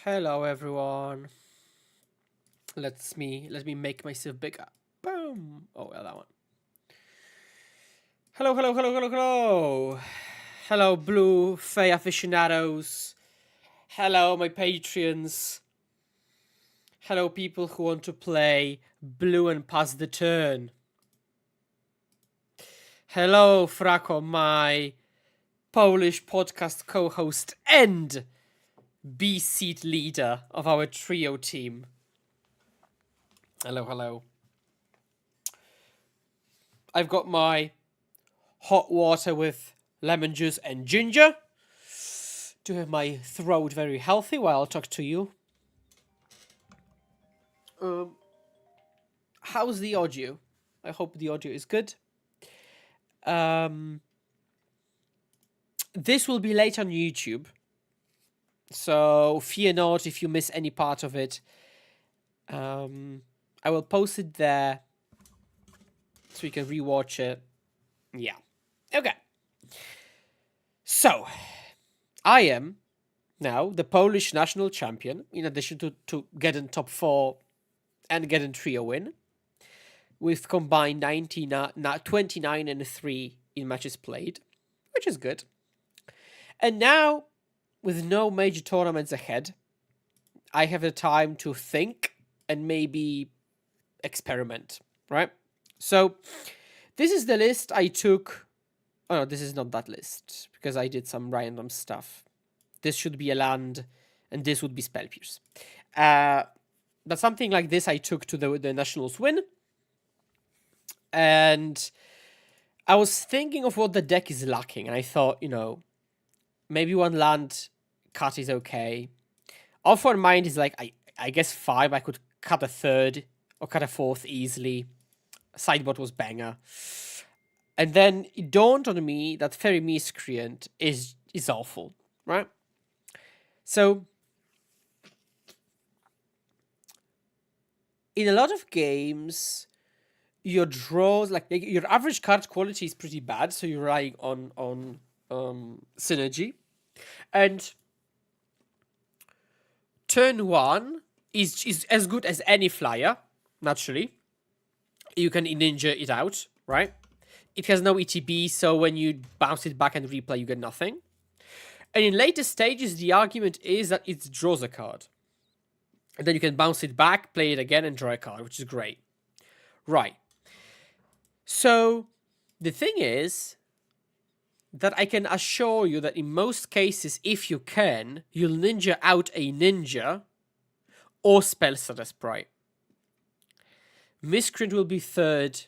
Hello everyone. Let me make myself bigger. Boom. Oh, yeah, that one. Hello. Hello, Blue Fae aficionados. Hello, my Patreons. Hello, people who want to play Blue and pass the turn. Hello, Frako, my Polish podcast co-host and B-seat leader of our trio team. Hello. I've got my hot water with lemon juice and ginger to have my throat very healthy while I talk to you. How's the audio? I hope the audio is good. This will be late on YouTube, so fear not if you miss any part of it. I will post it there so you can rewatch it. Yeah. Okay. So, I am now the Polish national champion, in addition to getting top 4 and getting trio win, with combined 29 and 3 in matches played, which is good. And now, with no major tournaments ahead, I have the time to think and maybe experiment, right? So, this is the list I took. Oh no, this is not that list, because I did some random stuff. This should be a land, and this would be Spell Pierce. But something like this I took to the Nationals win. And I was thinking of what the deck is lacking, and I thought, maybe one land cut is okay. Off one mind is like, I guess 5, I could cut a third or cut a fourth easily. Sideboard was banger. And then it dawned on me that Fairy Miscreant is awful, right? So, in a lot of games, your draws, like your average card quality is pretty bad, so you're relying on synergy. And turn 1 is as good as any flyer, naturally. You can ninja it out, right? It has no ETB, so when you bounce it back and replay, you get nothing. And in later stages, the argument is that it draws a card. And then you can bounce it back, play it again, and draw a card, which is great. Right. So, the thing is that I can assure you that in most cases, if you can, you'll ninja out a ninja or spell stutter sprite. Miscreant will be third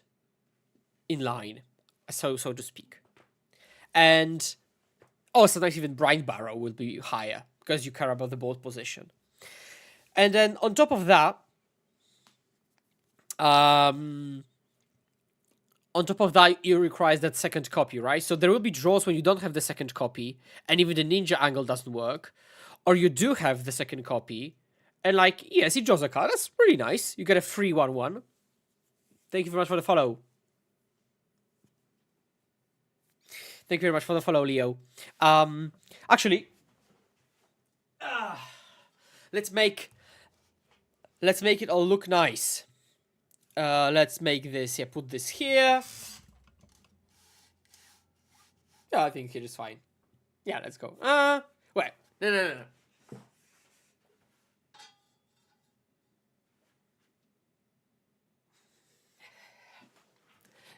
in line, so to speak. And sometimes even Brine Barrow will be higher because you care about the board position. And then on top of that, you require that second copy, right? So there will be draws when you don't have the second copy, and even the ninja angle doesn't work, or you do have the second copy, and yes, he draws a card. That's really nice. You get a free 1/1. Thank you very much for the follow. Thank you very much for the follow, Leo. Actually, let's make it all look nice. Let's make this. Yeah, put this here. Yeah, I think here is fine. Yeah, let's go. Wait. No.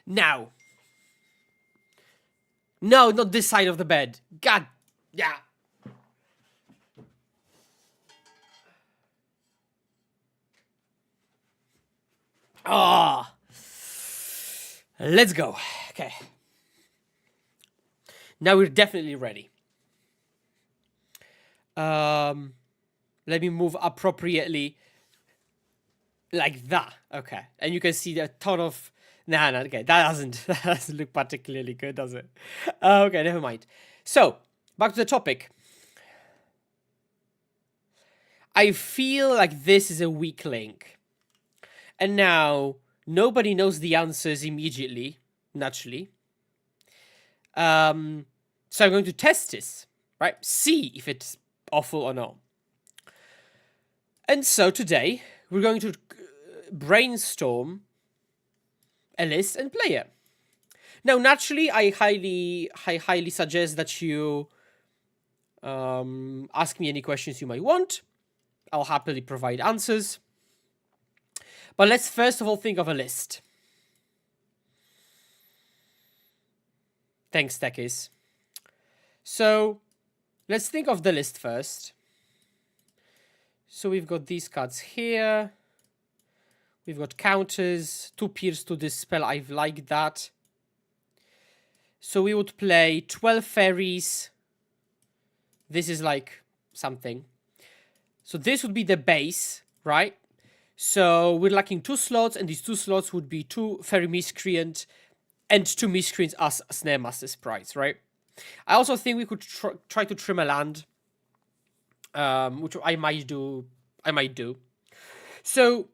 Now. No, not this side of the bed. God. Yeah. Let's go. Okay. Now we're definitely ready. Let me move appropriately. Like that. Okay. And you can see a ton of... Nah, okay. That doesn't look particularly good, does it? Okay, never mind. So, back to the topic. I feel like this is a weak link. And now, nobody knows the answers immediately, naturally. So I'm going to test this, right? See if it's awful or not. And so today we're going to brainstorm a list and play it. Now, naturally, I highly suggest that you ask me any questions you might want. I'll happily provide answers. But let's first of all think of a list. Thanks, Techies. So let's think of the list first. So we've got these cards here. We've got counters, 2 Pierce to Dispel. I've liked that. So we would play 12 fairies. This is like something. So this would be the base, right? So we're lacking 2 slots, and these 2 slots would be 2 fairy miscreant and 2 miscreants as Snare Master sprites, right? I also think we could try to trim a land, which I might do. So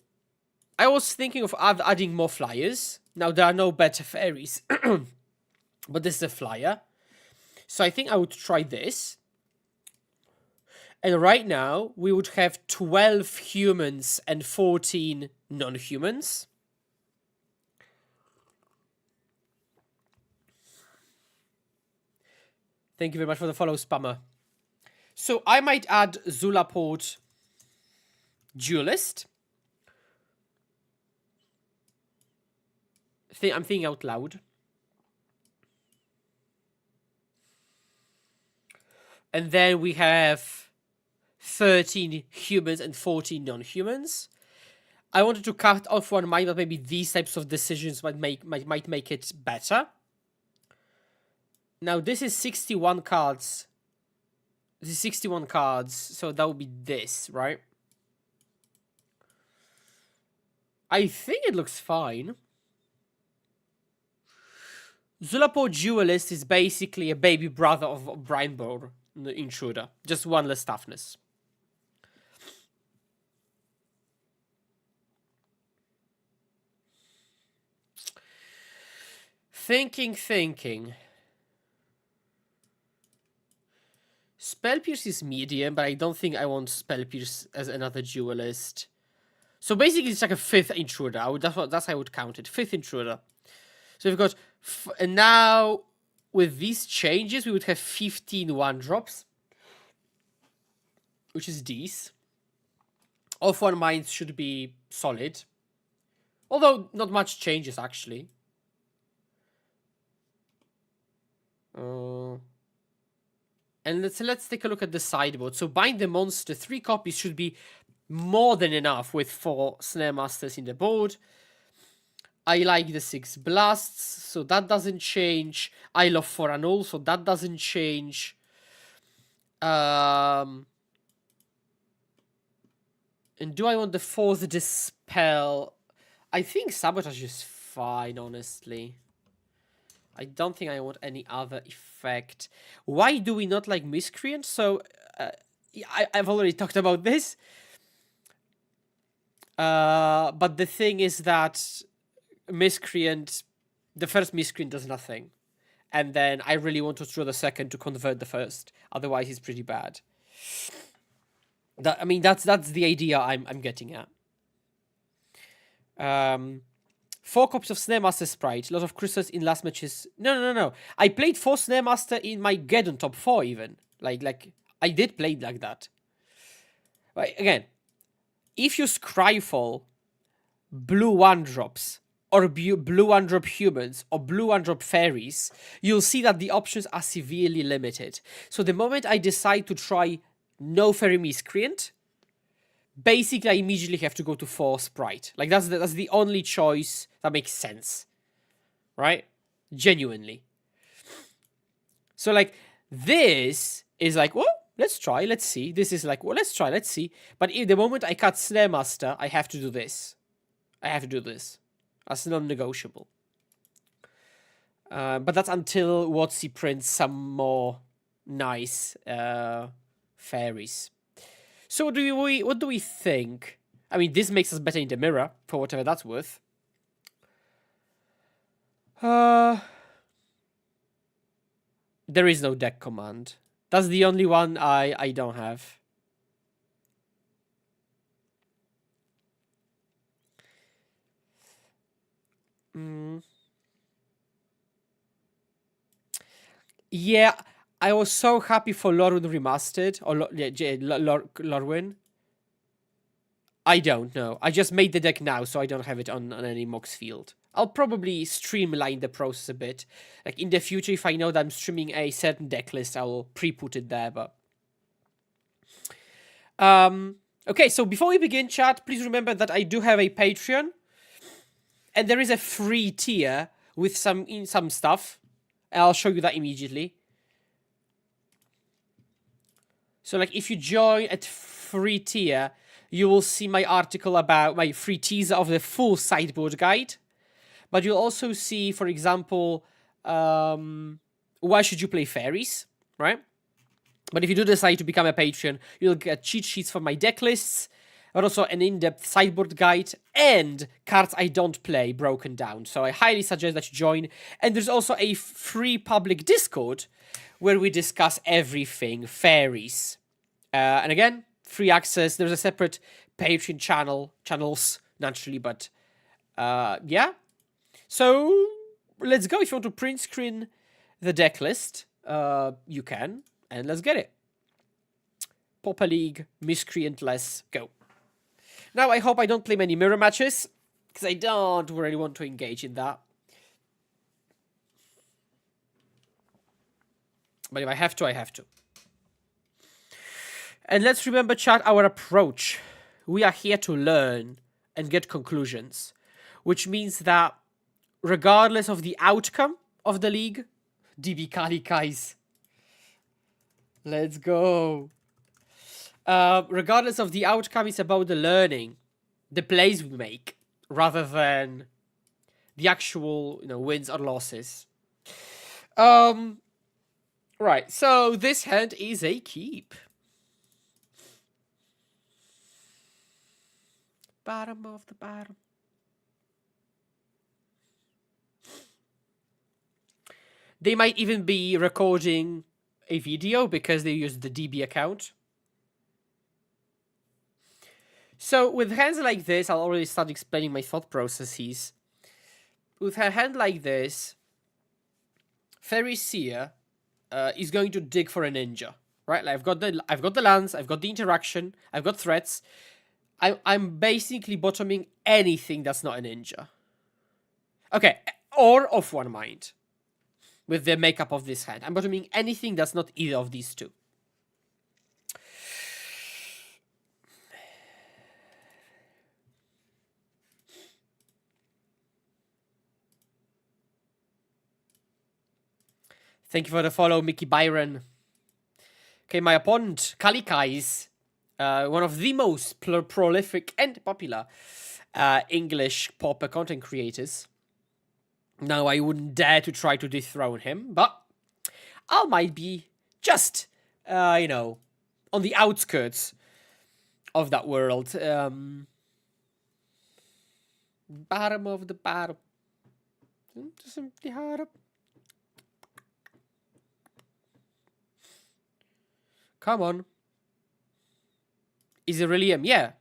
I was thinking of adding more flyers. Now, there are no better fairies, but this is a flyer. So I think I would try this. And right now, we would have 12 humans and 14 non-humans. Thank you very much for the follow, Spammer. So I might add Zulaport Duelist. I'm thinking out loud. And then we have 13 humans and 14 non-humans. I wanted to cut off one mind, but maybe these types of decisions might make it better. Now this is 61 cards. This is 61 cards, so that would be this, right? I think it looks fine. Zulaport Duelist is basically a baby brother of Brainstorming Intruder. Just one less toughness. Thinking. Spell Pierce is medium, but I don't think I want Spell Pierce as another duelist. So basically, it's like a 5th intruder. That's how I would count it. 5th intruder. So we've got, and now with these changes, we would have 15 1-drops, which is these. Off one minds should be solid, although not much changes actually. And let's take a look at the sideboard. So bind the monster, 3 copies should be more than enough with 4 Snare Masters in the board. I like the 6 blasts, so that doesn't change. I love 4 annul, so that doesn't change. And do I want the 4th dispel? I think sabotage is fine, honestly. I don't think I want any other effect. Why do we not like Miscreant? So, I've already talked about this. But the thing is that Miscreant, the first Miscreant does nothing. And then I really want to draw the second to convert the first. Otherwise, it's pretty bad. That's the idea I'm getting at. 4 copies of Snare Master Sprite, a lot of crystals in last matches. No. I played 4 Snare Master in my Geddon top 4 even. Like I did play it like that. Right, again, if you Scryfall blue 1-drops, or blue 1-drop humans, or blue 1-drop fairies, you'll see that the options are severely limited. So the moment I decide to try no fairy miscreant, basically I immediately have to go to 4 sprite. Like that's the only choice that makes sense, right? Genuinely. So like this is like, well, let's try, let's see. This is like, well, let's try, let's see. But if the moment I cut Snare Master, I have to do this. That's non-negotiable. But that's until WotC prints some more nice fairies. So what do we think? I mean, this makes us better in the mirror, for whatever that's worth. There is no deck command. That's the only one I don't have. Yeah, I was so happy for Lorwyn Remastered, or Lorwyn. I don't know. I just made the deck now, so I don't have it on any Mox field. I'll probably streamline the process a bit. Like in the future, if I know that I'm streaming a certain deck list, I will pre-put it there, but... Okay, so before we begin, chat, please remember that I do have a Patreon. And there is a free tier with some stuff. I'll show you that immediately. So, like, if you join at free tier, you will see my article about my free teaser of the full sideboard guide. But you'll also see, for example, why should you play fairies, right? But if you do decide to become a patron, you'll get cheat sheets for my deck lists, but also an in-depth sideboard guide and cards I don't play broken down. So I highly suggest that you join. And there's also a free public Discord where we discuss everything fairies. And again, free access. There's a separate Patreon channels, naturally, but yeah. So let's go. If you want to print screen the deck list, you can. And let's get it. Pauper League, Miscreant, let's go. Now, I hope I don't play many mirror matches, because I don't really want to engage in that. But if I have to, I have to. And let's remember, chat, our approach. We are here to learn and get conclusions, which means that regardless of the outcome of the league, DB Kalikais. Let's go. Regardless of the outcome, it's about the learning, the plays we make, rather than the actual, wins or losses. Right, so this hand is a keep. Bottom of the bottom. They might even be recording a video because they use the DB account. So with hands like this, I'll already start explaining my thought processes. With a hand like this, Fairy Seer is going to dig for a ninja, right? Like I've got the lands, I've got the interaction, I've got threats. I'm basically bottoming anything that's not a ninja. Okay, or of one mind. With the makeup of this hand, I'm bottoming anything that's not either of these two. Thank you for the follow, Mickey Byron. Okay, my opponent, Kalikais, one of the most prolific and popular English Pauper content creators. Now, I wouldn't dare to try to dethrone him, but I might be just, on the outskirts of that world. Bottom of the bottom. Come on. Is it really him? Yeah.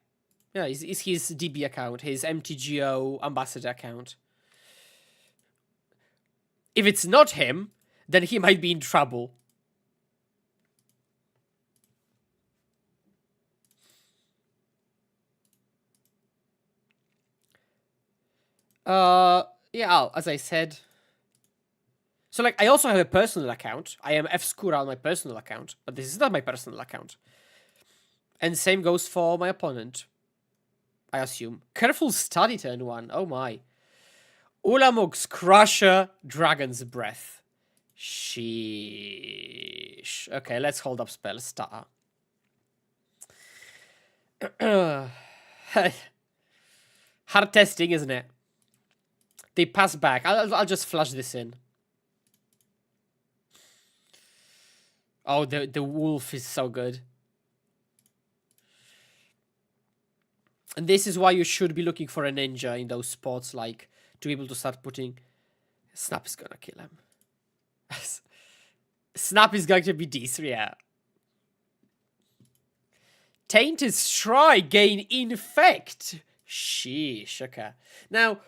Yeah, it's his DB account, his MTGO ambassador account. If it's not him, then he might be in trouble. Yeah, as I said. So, like, I also have a personal account. I am F-Skura on my personal account, but this is not my personal account. And same goes for my opponent, I assume. Careful study turn 1. Oh my. Ulamog's Crusher, Dragon's Breath. Sheesh. Okay, let's hold up spell star. Hard testing, isn't it? They pass back. I'll just flush this in. Oh, the wolf is so good. And this is why you should be looking for a ninja in those spots, like, to be able to start putting... Snap is gonna kill him. Snap is going to be decent, yeah. Tainted Strike, gain Infect. Sheesh, okay. Now,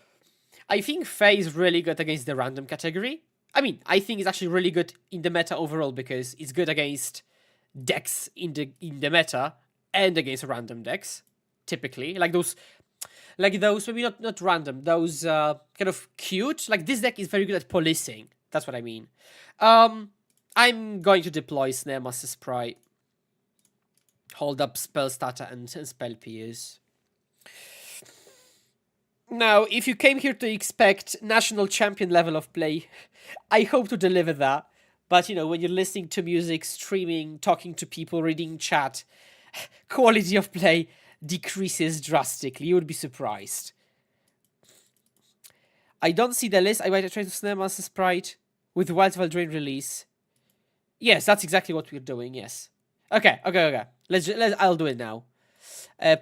I think Fae is really good against the random category. I mean, I think it's actually really good in the meta overall because it's good against decks in the meta and against random decks. Typically, like those maybe not random, those kind of cute. Like this deck is very good at policing. That's what I mean. I'm going to deploy Snare Master Sprite. Hold up spell starter and spell pierce. Now, if you came here to expect national champion level of play, I hope to deliver that. But you know, when you're listening to music, streaming, talking to people, reading chat, quality of play decreases drastically. You would be surprised. I don't see the list. I might try to Snare Master Sprite with Wild Drain release. Yes, that's exactly what we're doing. Yes. Okay. Let's. I'll do it now.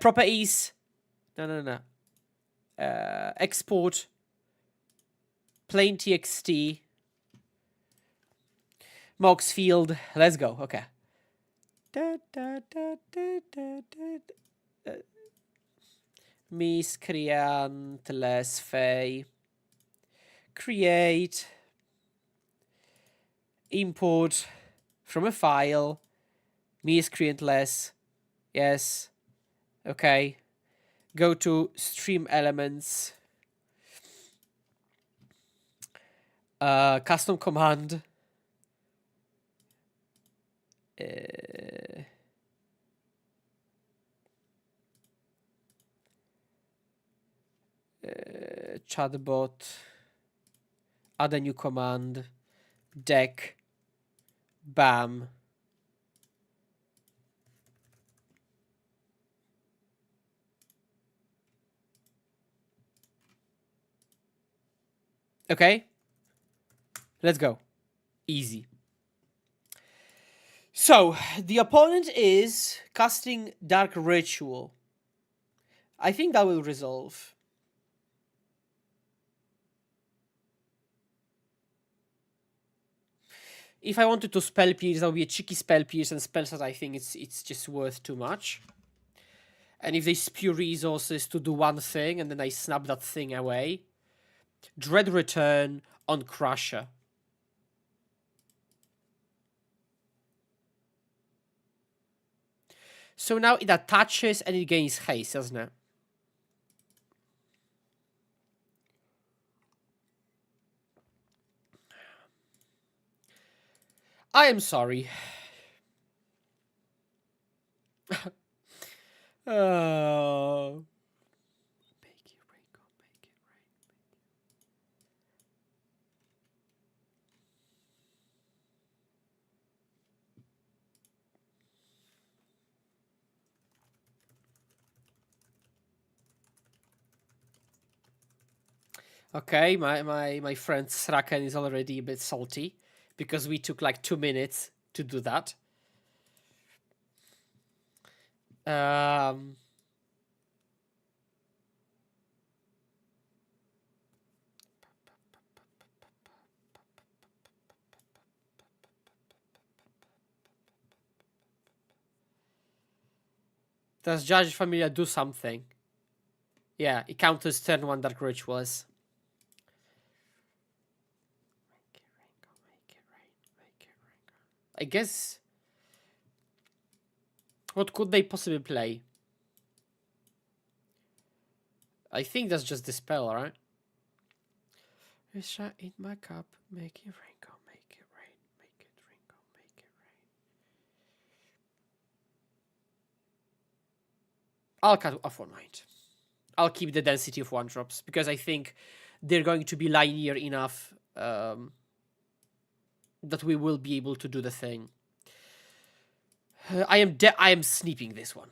Proper ease. No. Export. Plain TXT. Mox field. Let's go. Okay. Miscreant Blue Fae. Create. Import from a file. Miscreant less. Yes. Okay. Go to stream elements. Custom command. Chatbot. Add a new command. Deck. Bam. Okay. Let's go. Easy. So, the opponent is casting Dark Ritual. I think that will resolve. If I wanted to spell pierce, that would be a cheeky spell pierce, and spells that I think it's just worth too much. And if they spew resources to do one thing, and then I snap that thing away. Dread Return on Crusher. So now it attaches and it gains haste, doesn't it? I am sorry. Oh. Make it rain, go make it rain. Okay, my friend Sraken is already a bit salty because we took like 2 minutes to do that. Does Judge Familia do something? Yeah, it counters turn 1 Dark Rituals. I guess. What could they possibly play? I think that's just the spell, right? Wish I in my cup, make it rain, go make it rain, make it rain, go make it rain. I'll cut off 1 mind. I'll keep the density of 1-drops because I think they're going to be linear enough that we will be able to do the thing. I am sneeping this one.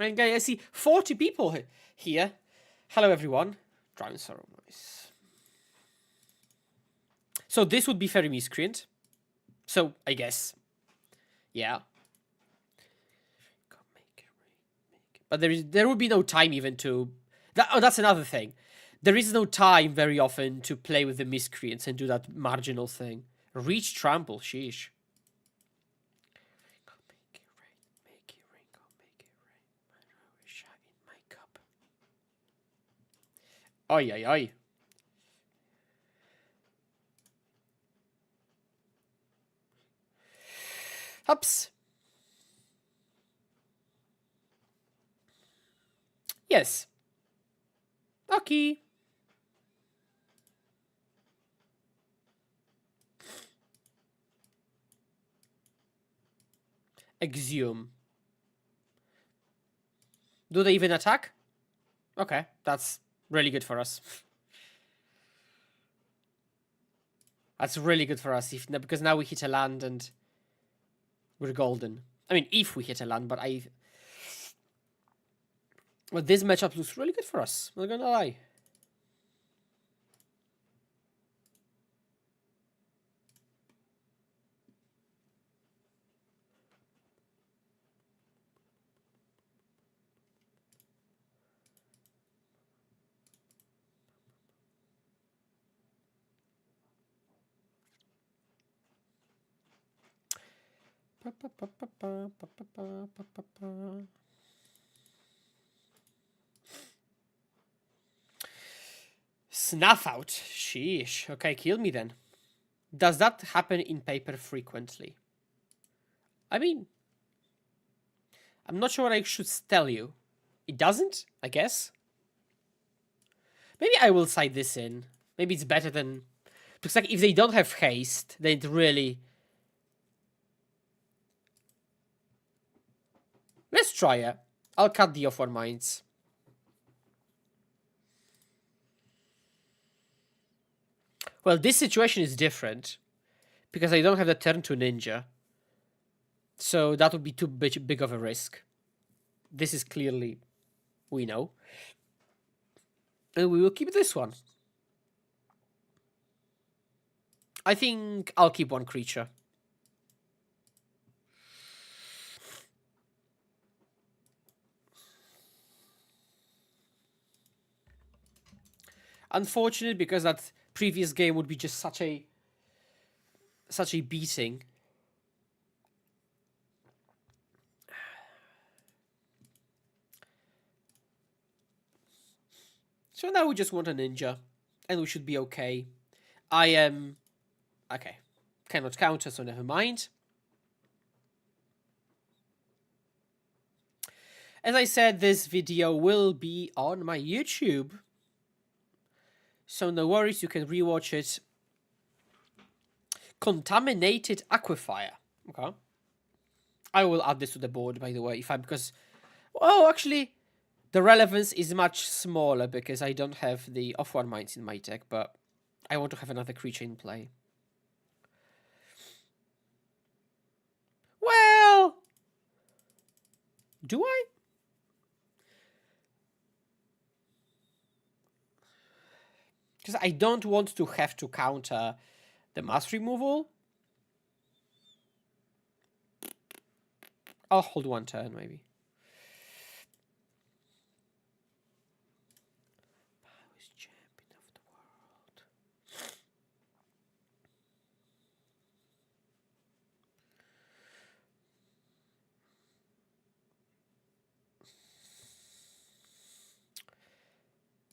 And I see 40 people here. Hello, everyone. Drown Sorrow, nice. So this would be Fairy Miscreant. So, I guess. Yeah. But there would be no time even to... that's another thing. There is no time very often to play with the Miscreants and do that marginal thing. Reach Trample, sheesh. Make it rain, Oi, oi, oi. Hops. Yes. Okay. Exhume. Do they even attack? Okay, that's really good for us. That's really good for us, because now we hit a land and we're golden. I mean, if we hit a land, but But this matchup looks really good for us, I'm not gonna lie. Snuff out? Sheesh. Okay, kill me then. Does that happen in paper frequently? I mean, I'm not sure what I should tell you. It doesn't, I guess. Maybe I will side this in. Maybe it's better than... Because like, if they don't have haste, then it really... Let's try it. I'll cut the off-war mines. Well, this situation is different. Because I don't have the turn to ninja. So that would be too big of a risk. This is clearly... We know. And we will keep this one. I think I'll keep one creature. Unfortunate, because that previous game would be just such a beating. So now we just want a ninja, and we should be okay. I am... Okay. Cannot counter, so never mind. As I said, this video will be on my YouTube. So no worries, you can rewatch it. Contaminated Aquifer. Okay. I will add this to the board, by the way, because... Oh, actually, the relevance is much smaller because I don't have the off-war mines in my deck, but I want to have another creature in play. Well... Do I? Because I don't want to have to counter the mass removal. I'll hold one turn, maybe. Who's champion of the world?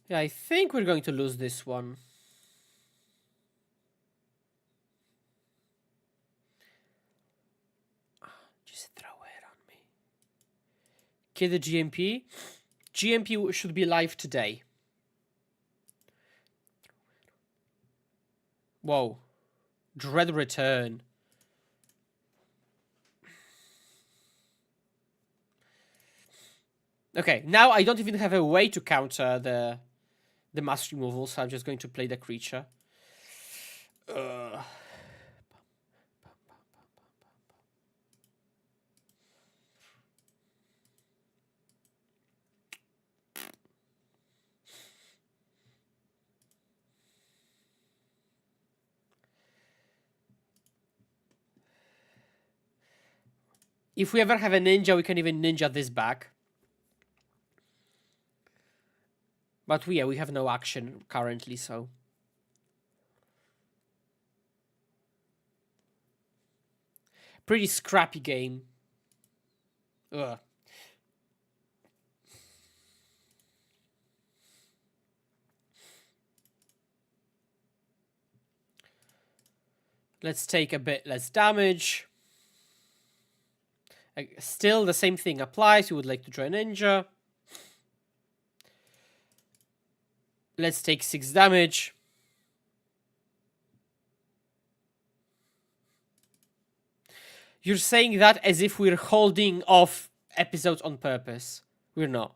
Yeah, I think we're going to lose this one. Just throw it on me. Kill the GMP. GMP should be live today. Whoa. Dread Return. Okay, now I don't even have a way to counter the mass removal, so I'm just going to play the creature. If we ever have a ninja, we can even ninja this back. But yeah, we have no action currently, so... Pretty scrappy game. Ugh. Let's take a bit less damage. Still, the same thing applies. You would like to draw a ninja. Let's take 6 damage. You're saying that as if we're holding off episodes on purpose. We're not.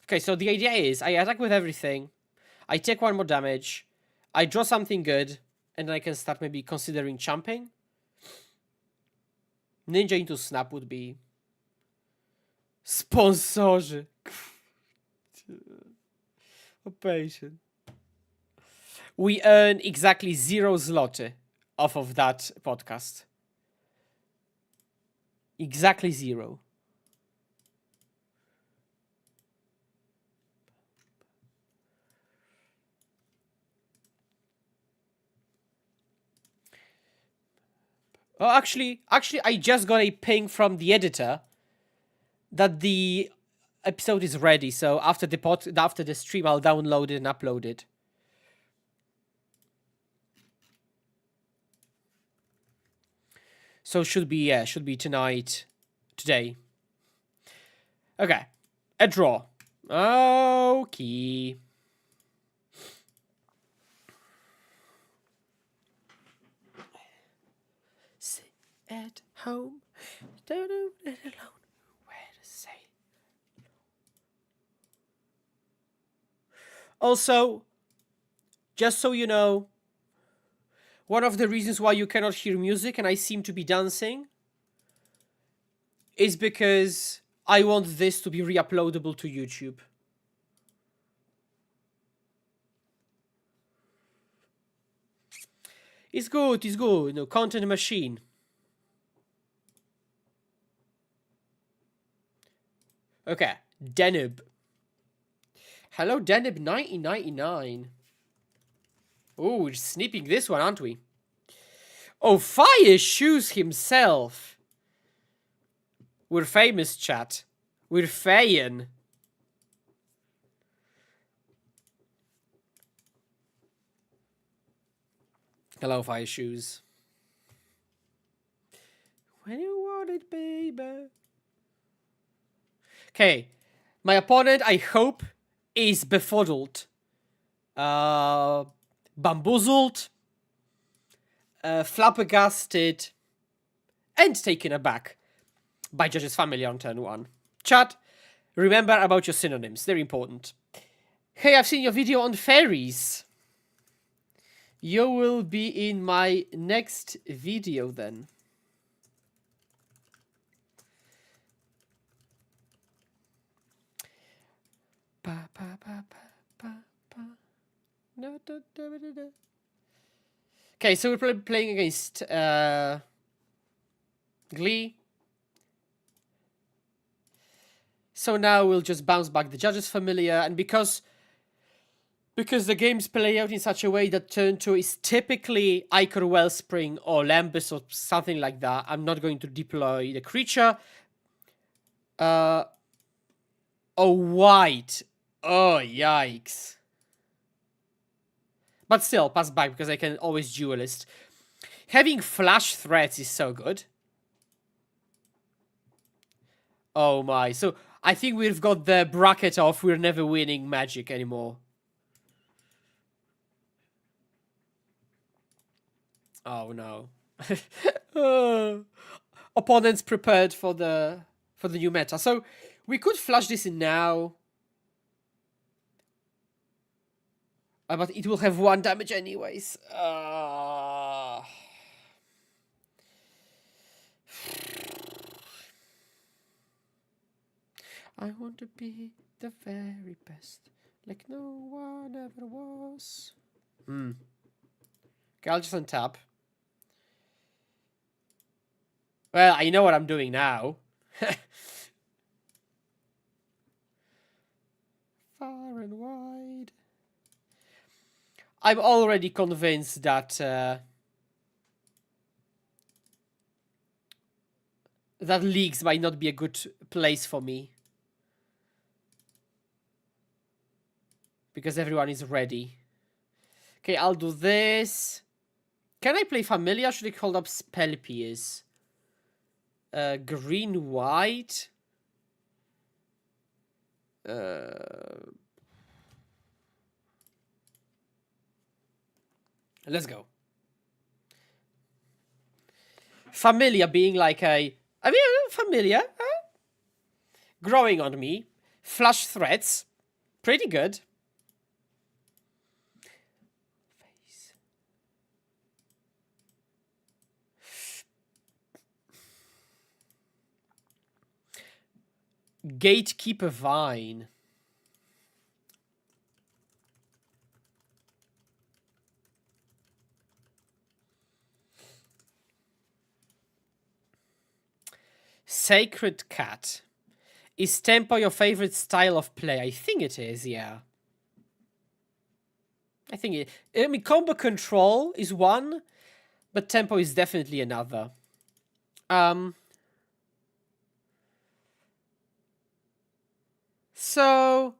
Okay, so the idea is I attack with everything. I take 1 more damage. I draw something good. And then I can start maybe considering champing. Ninja into snap would be... Sponsorzy. Patient. We earn exactly 0 zloty off of that podcast. Exactly 0. Oh, actually, I just got a ping from the editor that the episode is ready. So after the stream, I'll download it and upload it. So should be today. Okay, a draw. Okay. Sit at home, don't alone. Where to say? Also, just so you know, one of the reasons why you cannot hear music and I seem to be dancing is because I want this to be re-uploadable to YouTube. It's good, you know, content machine. Okay, Denib. Hello, Denib 1999. Oh, we're snipping this one, aren't we? Oh, Fire Shoes himself. We're famous, chat. We're Fayan. Hello, Fire Shoes. When you want it, baby. Okay. My opponent, I hope, is befuddled. Bamboozled. Flabbergasted. And taken aback by Judge's family on turn 1. Chat, remember about your synonyms. They're important. Hey, I've seen your video on fairies. You will be in my next video then. Okay, so we're playing against Glee. So now we'll just bounce back the Judge's Familiar, and because the games play out in such a way that turn 2 is typically Ichor Wellspring or Lembus or something like that, I'm not going to deploy the creature. Oh, white. Oh, yikes. But still, pass back because I can always duelist. Having flash threats is so good. Oh my. So I think we've got the bracket off. We're never winning Magic anymore. Oh no. Opponents prepared for the new meta. So we could flash this in now. But it will have 1 damage anyways. I want to be the very best, like no one ever was. Okay, I'll just untap. Well, I know what I'm doing now. Far and wide. I'm already convinced that that leagues might not be a good place for me. Because everyone is ready. Okay, I'll do this. Can I play Familiar? Should I hold up Spell Pierce? Green, white. Let's go. Familiar being like Familiar. Growing on me. Flush threats. Pretty good. Gatekeeper Vine. Sacred Cat. Is tempo your favorite style of play? I think it is, yeah. I mean, combo control is one, but tempo is definitely another. So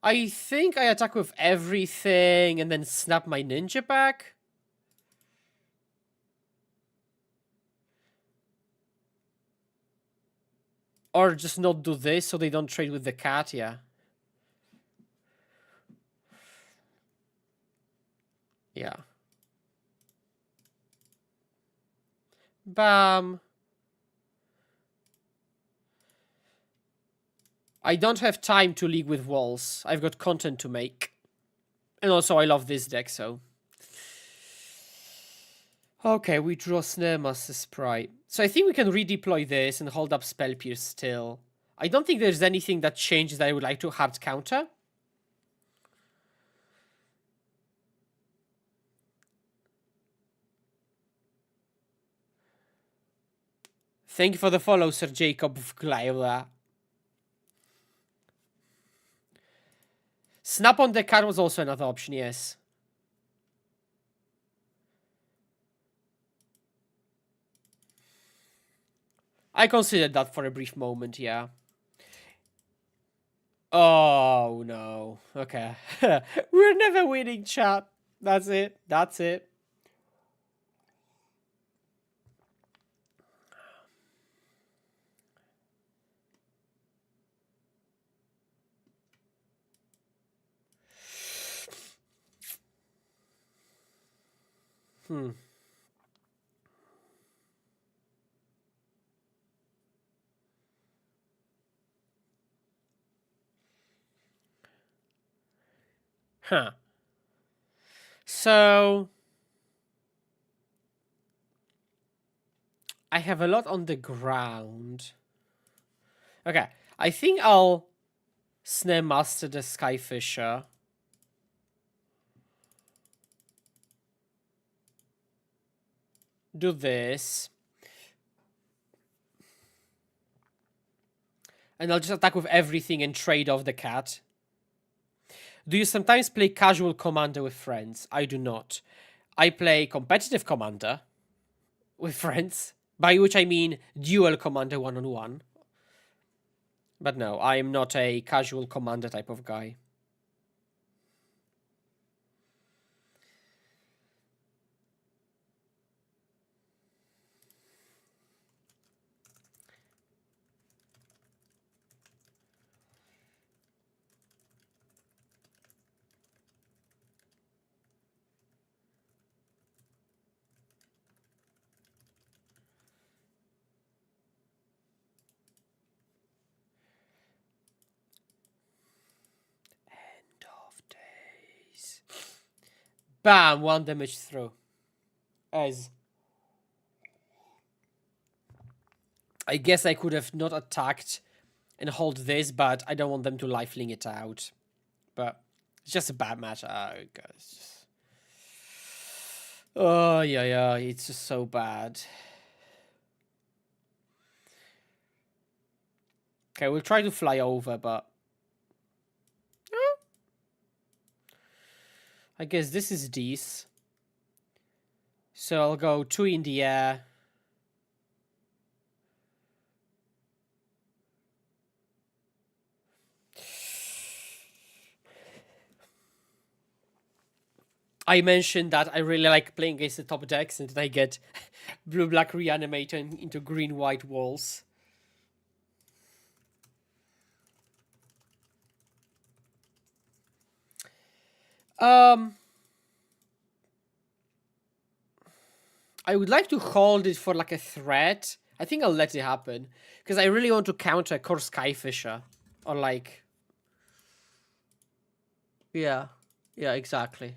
I think I attack with everything and then snap my ninja back. Or just not do this so they don't trade with the cat, yeah. Yeah. Bam. I don't have time to league with walls. I've got content to make. And also I love this deck, so... Okay, we draw Snare Master Sprite. So I think we can redeploy this and hold up Spell Pierce still. I don't think there's anything that changes that I would like to hard counter. Thank you for the follow, Sir Jacob of Glaila. Snap on the card was also another option, yes. I considered that for a brief moment, yeah. Oh, no. Okay. We're never winning, chat. That's it. That's it. Huh. So... I have a lot on the ground. Okay. I think I'll Snare Master the Skyfisher. Do this. And I'll just attack with everything and trade off the cat. Do you sometimes play casual Commander with friends? I do not. I play competitive Commander with friends, by which I mean dual Commander one-on-one. But no, I am not a casual Commander type of guy. End of days. Bam! 1 damage through. As I guess I could have not attacked and hold this, but I don't want them to lifelink it out. But it's just a bad match. Oh, guys. Oh, yeah, it's just so bad. Okay, we'll try to fly over, but... I guess this is these. So I'll go 2 in the air. I mentioned that I really like playing against the top decks, and then I get blue-black reanimator into green-white walls. Um, I would like to hold it for like a threat. I think I'll let it happen because I really want to counter Core Skyfisher or like, yeah, yeah, exactly.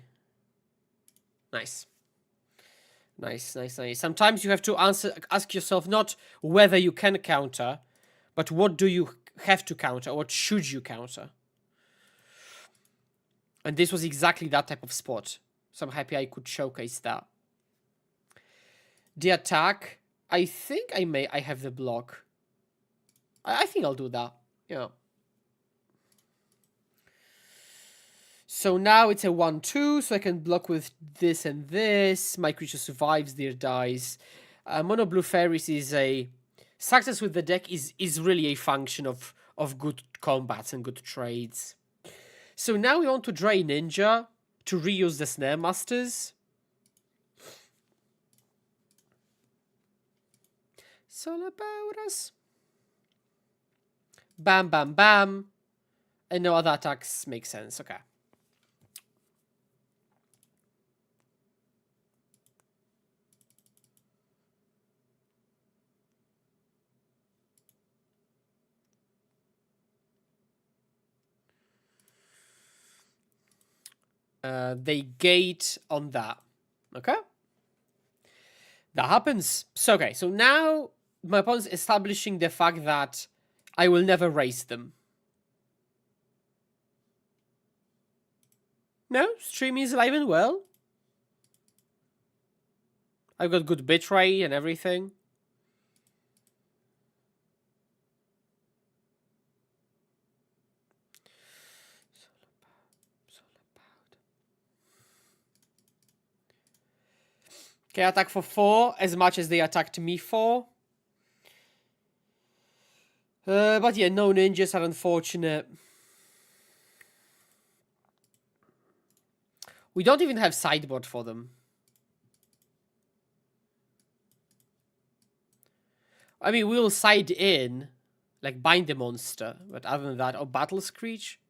Nice. Nice, nice, nice. Sometimes you have to ask yourself not whether you can counter, but what do you have to counter? What should you counter? And this was exactly that type of spot. So I'm happy I could showcase that. The attack, I think I have the block. I think I'll do that. Yeah. So now it's a 1-2, so I can block with this and this. My creature survives, their dies. Mono Blue Fairies is a... Success with the deck is really a function of good combats and good trades. So now we want to drain Ninja to reuse the Snare Masters. It's all about us. Bam, bam, bam. And no other attacks make sense. Okay. They gate on that. Okay? That happens. So, okay, so now my opponent's establishing the fact that I will never raise them. No, stream is alive and well. I've got good bitrate and everything. Okay, attack for 4, as much as they attacked me for. But yeah, no ninjas are unfortunate. We don't even have sideboard for them. I mean, we'll side in, like bind the monster, but other than that, or battle screech.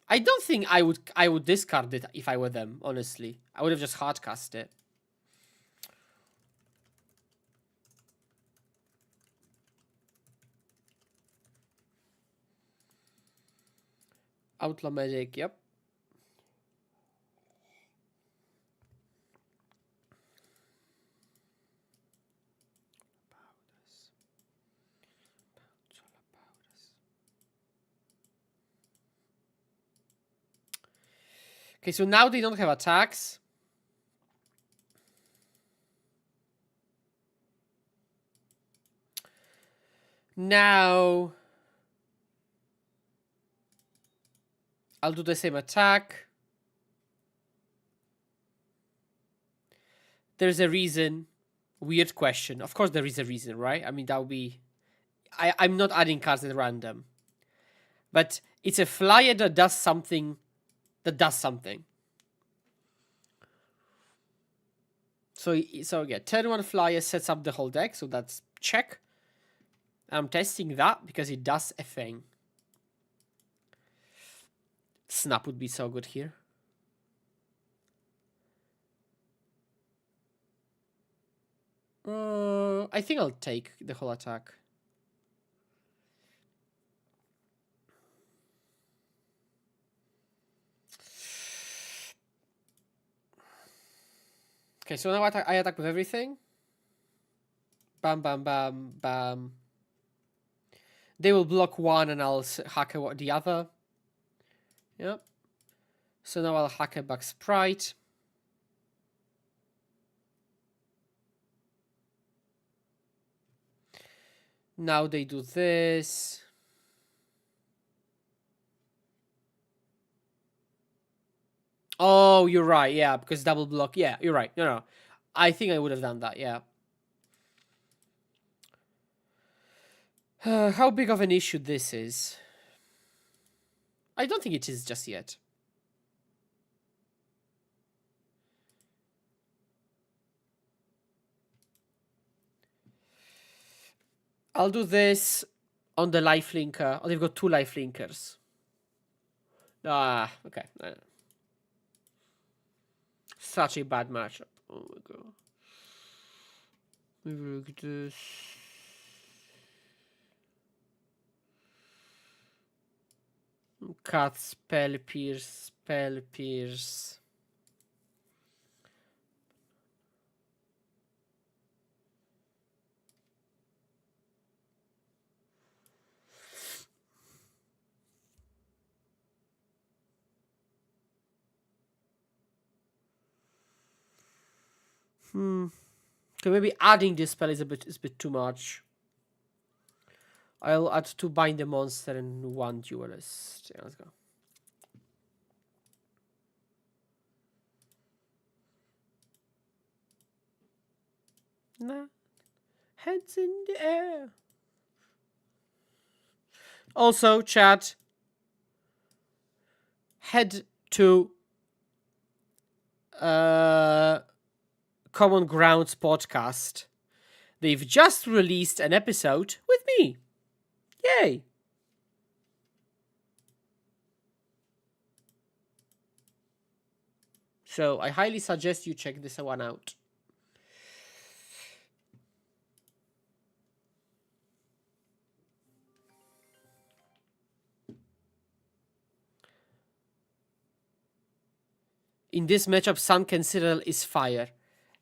I don't think I would discard it if I were them, honestly. I would have just hardcast it. Outlaw Magic, yep. Okay, so now they don't have attacks. Now I'll do the same attack. There's a reason. Weird question. Of course there is a reason, right? I mean, that would be... I'm not adding cards at random. But it's a flyer that does something. So yeah, turn 1 flyer sets up the whole deck, so that's check. I'm testing that because it does a thing. Snap would be so good here. I think I'll take the whole attack. Okay, so now I attack with everything. Bam, bam, bam, bam. They will block one and I'll hack the other. Yep. So now I'll hack a back Sprite. Now they do this. Oh, you're right. Yeah, because double block. Yeah, you're right. No. I think I would have done that. Yeah. How big of an issue this is? I don't think it is just yet. I'll do this on the lifelinker. Oh, they've got 2 lifelinkers. Ah, okay. Such a bad matchup. Oh my god. Maybe look at this. Cut, spell pierce, spell pierce. Okay, maybe adding this spell is a bit too much. I'll add 2 bind the monster and 1 duelist. Yeah, let's go. Nah. Heads in the air. Also, chat. Head to Common Grounds podcast. They've just released an episode with me. Yay! So I highly suggest you check this one out. In this matchup, Sunken Citadel is fire.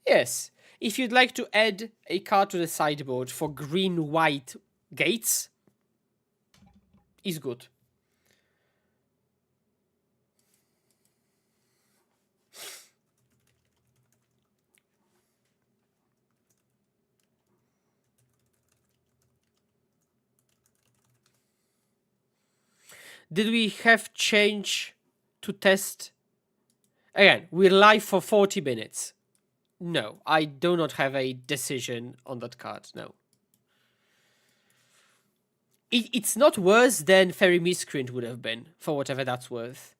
Yes, if you'd like to add a card to the sideboard for green-white gates, is good. Did we have change to test? Again, we're live for 40 minutes. No, I do not have a decision on that card, no. It's not worse than Fairy Miscreant would have been, for whatever that's worth.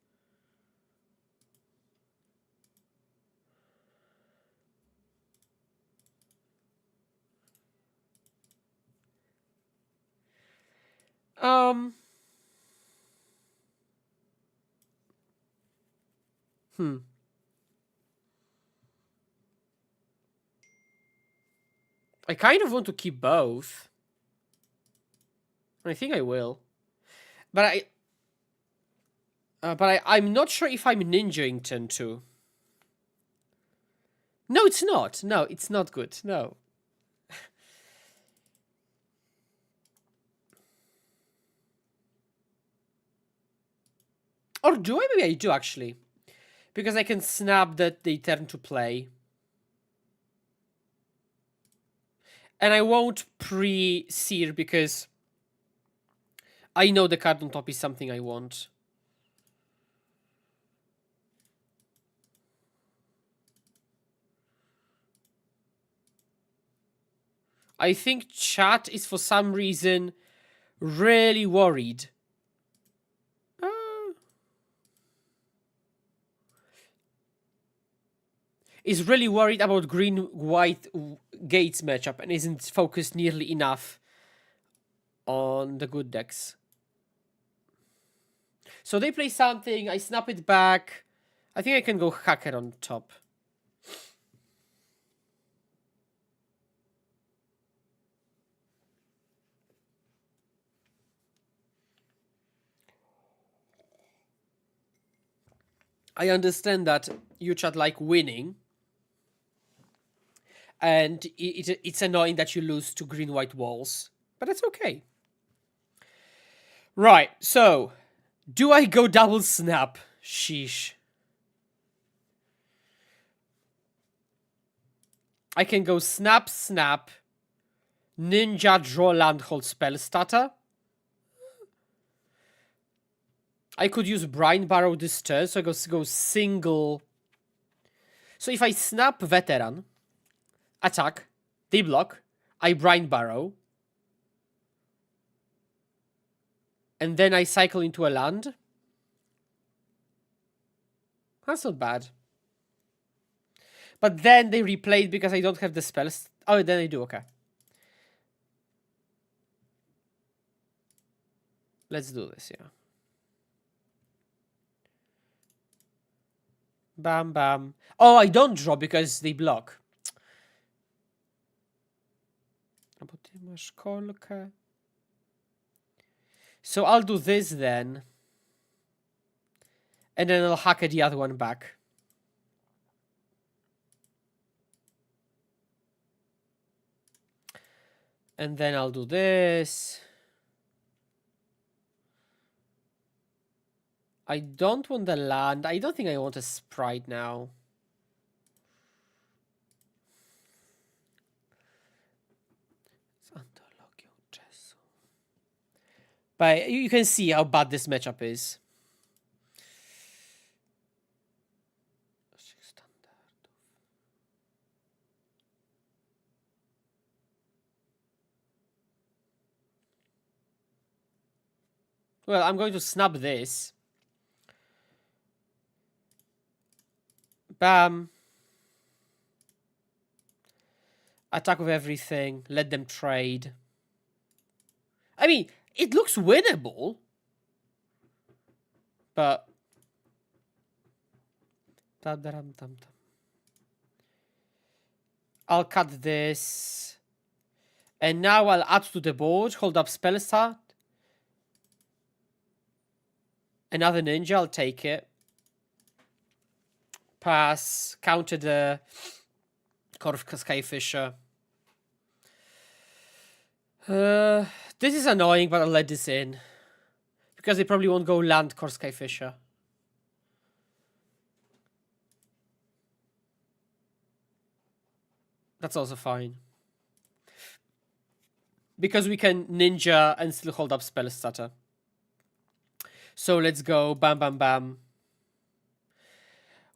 I kind of want to keep both. I think I will. But I'm not sure if I'm ninjaing turn 2. No, it's not. No, it's not good. No. Or do I? Maybe I do, actually. Because I can snap that they turn to play. And I won't pre-sear because I know the card on top is something I want. I think chat is for some reason really worried. Is really worried about green-white gates matchup and isn't focused nearly enough on the good decks. So they play something, I snap it back. I think I can go Hacker on top. I understand that you chat like winning. And it's annoying that you lose to green-white walls. But that's okay. Right, so do I go double snap? Sheesh. I can go snap, snap, ninja, draw, land, hold, spell starter. I could use Brine Barrow this turn, so I go single. So if I snap Veteran, attack, they block, I Brine Barrow, and then I cycle into a land. That's not bad. But then they replay it because I don't have the spells. Oh, then I do, okay. Let's do this, yeah. Bam, bam. Oh, I don't draw because they block. So I'll do this then. And then I'll hack the other one back. And then I'll do this. I don't want the land. I don't think I want a sprite now. But you can see how bad this matchup is. Well, I'm going to snap this. Bam. Attack with everything. Let them trade. I mean, it looks winnable. But... I'll cut this. And now I'll add to the board. Hold up spell start. Another ninja. I'll take it. Pass. Counter the Korvka Skyfisher. This is annoying, but I'll let this in. Because they probably won't go land Korvka Skyfisher. That's also fine. Because we can ninja and still hold up spell starter. So let's go. Bam, bam, bam.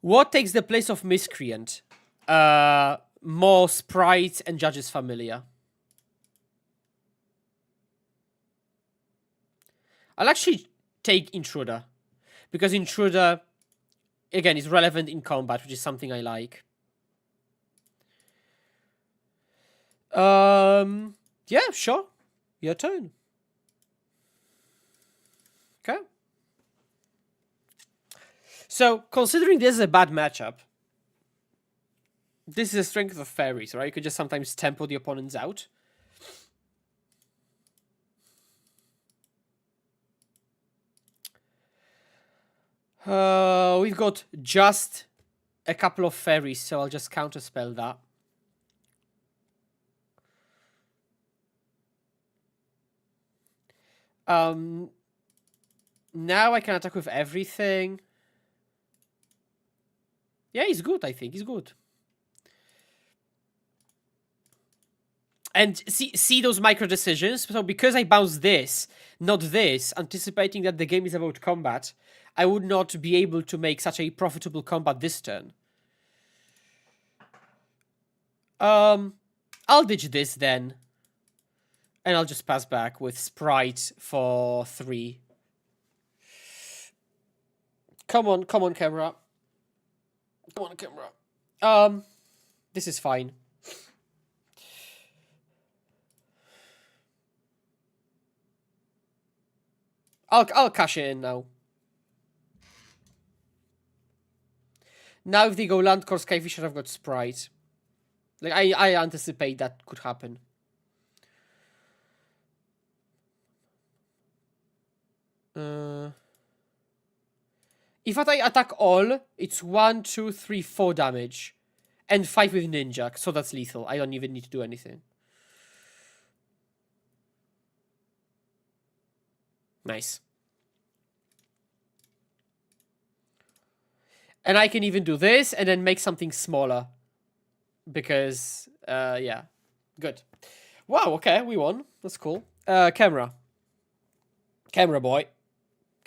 What takes the place of Miscreant? More Sprite and Judge's Familiar. I'll actually take Intruder. Because Intruder, again, is relevant in combat, which is something I like. Yeah, sure. Your turn. Okay. So, considering this is a bad matchup, this is the strength of fairies, right? You could just sometimes tempo the opponents out. We've got just a couple of fairies, so I'll just counterspell that. Now I can attack with everything. Yeah, he's good, I think. He's good. And see those micro decisions? So because I bounce this, not this, anticipating that the game is about combat, I would not be able to make such a profitable combat this turn. I'll ditch this then. And I'll just pass back with Sprite for 3. Come on, camera. Come on, camera. This is fine. I'll cash it in now. Now if they go land core Skyfisher, I've got Sprite. Like I anticipate that could happen. If I attack all, it's 1, 2, 3, 4 damage. And 5 with ninja, so that's lethal. I don't even need to do anything. Nice. And I can even do this and then make something smaller. Because, yeah. Good. Wow, okay, we won. That's cool. Camera. Camera boy.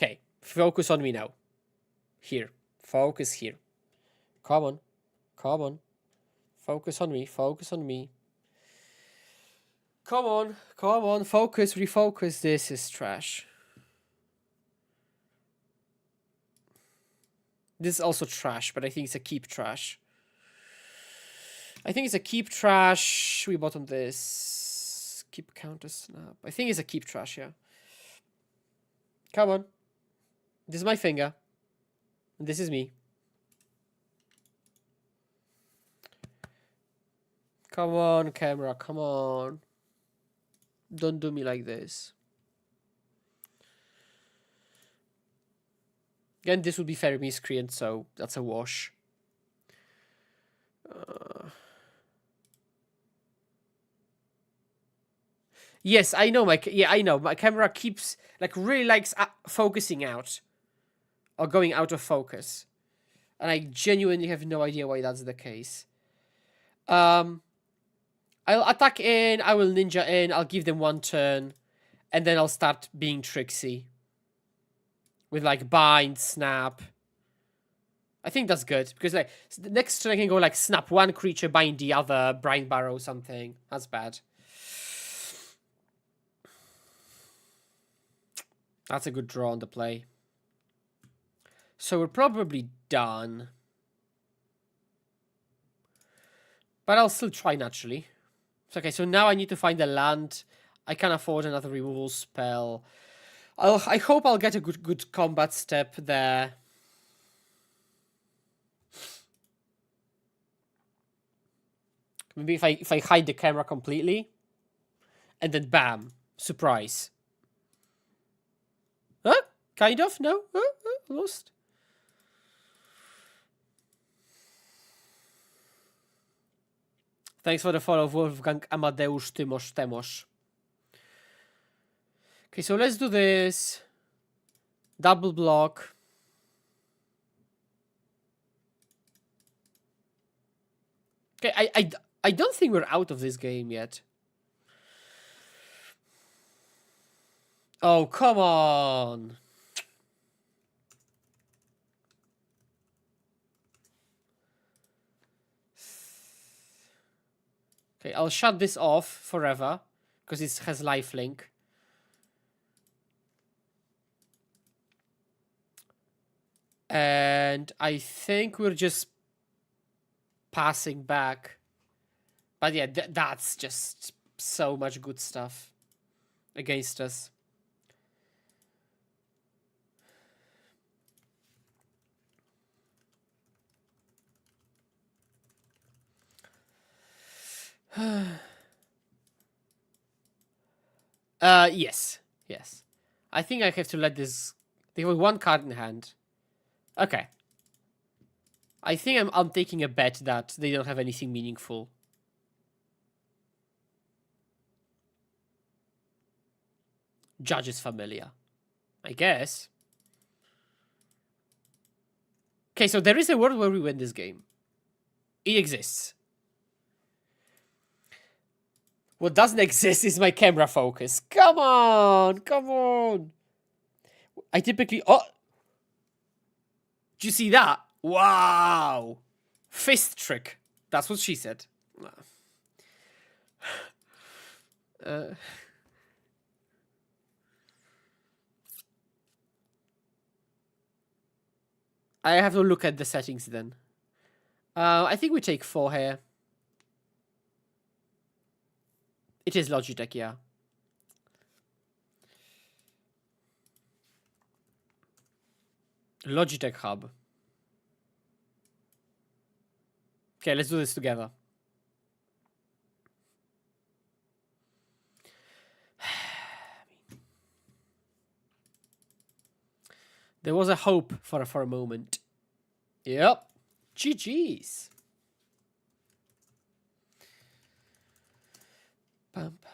Okay, focus on me now. Here. Focus here. Come on. Come on. Focus on me. Focus on me. Come on. Come on. Focus. Refocus. This is trash. This is also trash, but I think it's a keep trash. I think it's a keep trash. We bottom this. Keep counter snap. I think it's a keep trash, yeah. Come on. This is my finger. And this is me. Come on, camera. Come on. Don't do me like this. Again, this would be very miscreant, so that's a wash. Yes, I know I know. My camera keeps really likes focusing out or going out of focus, and I genuinely have no idea why that's the case. I'll attack in. I will ninja in. I'll give them 1 turn, and then I'll start being tricksy with bind, snap. I think that's good because the next turn I can go snap 1 creature, bind the other, Brine Barrow something. That's bad. That's a good draw on the play. So we're probably done. But I'll still try naturally. Okay, so now I need to find a land. I can afford another removal spell. I hope I'll get a good combat step there. Maybe if I hide the camera completely. And then bam. Surprise. Huh? Kind of? No? Lost. Thanks for the follow, Wolfgang Amadeusz Tymosz. Okay, so let's do this. Double block. Okay, I don't think we're out of this game yet. Oh, come on. Okay, I'll shut this off forever because it has lifelink. And I think we're just passing back. But yeah, that's just so much good stuff against us. Yes. I think I have to let this. They have 1 card in hand. Okay. I think I'm taking a bet that they don't have anything meaningful. Judge is familiar, I guess. Okay, so there is a world where we win this game. It exists. What doesn't exist is my camera focus. Come on. I typically... Oh! Did you see that? Wow! Fist trick. That's what she said. I have to look at the settings then. I think we take 4 here. It is Logitech, yeah. Logitech hub. Okay, let's do this together. There was a hope for a moment. Yep. GG's. Bump.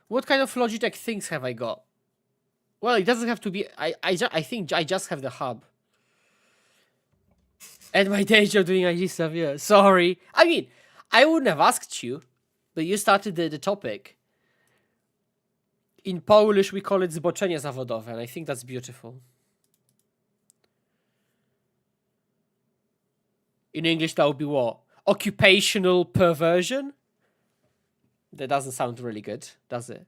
What kind of Logitech things have I got? Well, it doesn't have to be... I think I just have the hub. And my day job doing IT stuff, yeah. Sorry. I mean, I wouldn't have asked you, but you started the topic. In Polish, we call it zboczenie zawodowe, and I think that's beautiful. In English, that would be what? Occupational perversion? That doesn't sound really good, does it?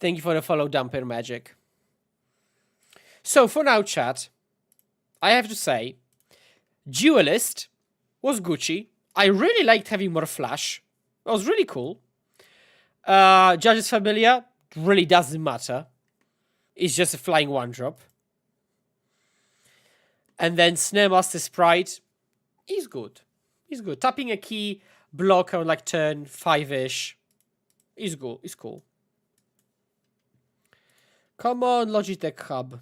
Thank you for the follow, Dumper Magic. So for now, chat, I have to say, Duelist was Gucci. I really liked having more flash. That was really cool. Judge's Familiar really doesn't matter. It's just a flying 1-drop. And then Snare Master Sprite is good. He's good. Tapping a key block on like turn 5-ish is good. It's cool. Come on, Logitech Hub.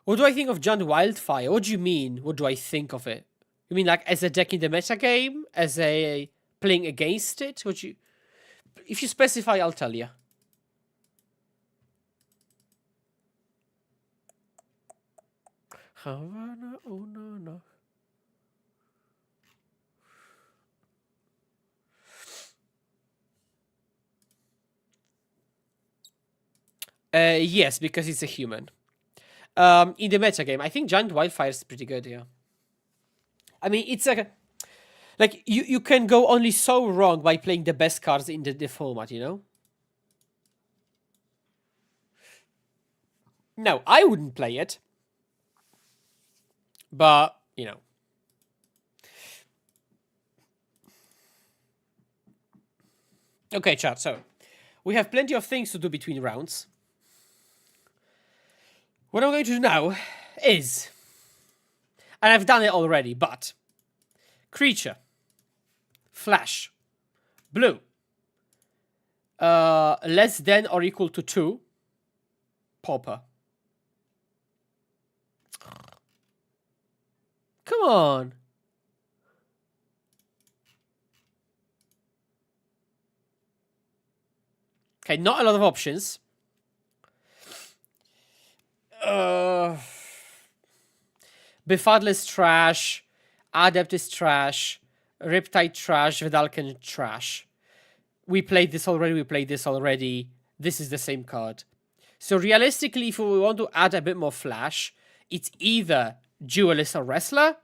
What do I think of Giant Wildfire? What do you mean? What do I think of it? You mean like as a deck in the metagame? As a playing against it? What you? If you specify, I'll tell you. Havana, oh no, no. Yes, because it's a human. In the metagame, I think Giant Wildfire is pretty good, yeah. I mean, it's like you can go only so wrong by playing the best cards in the format, you know? No, I wouldn't play it. But, you know. Okay, chat, so we have plenty of things to do between rounds. What I'm going to do now is, and I've done it already, but creature, flash, blue, less than or equal to 2, pauper. Come on. Okay, not a lot of options. Befuddle is trash. Adept is trash. Riptide trash. Vidalcan trash. We played this already. This is the same card. So realistically, if we want to add a bit more flash, it's either Duelist or Wrestler,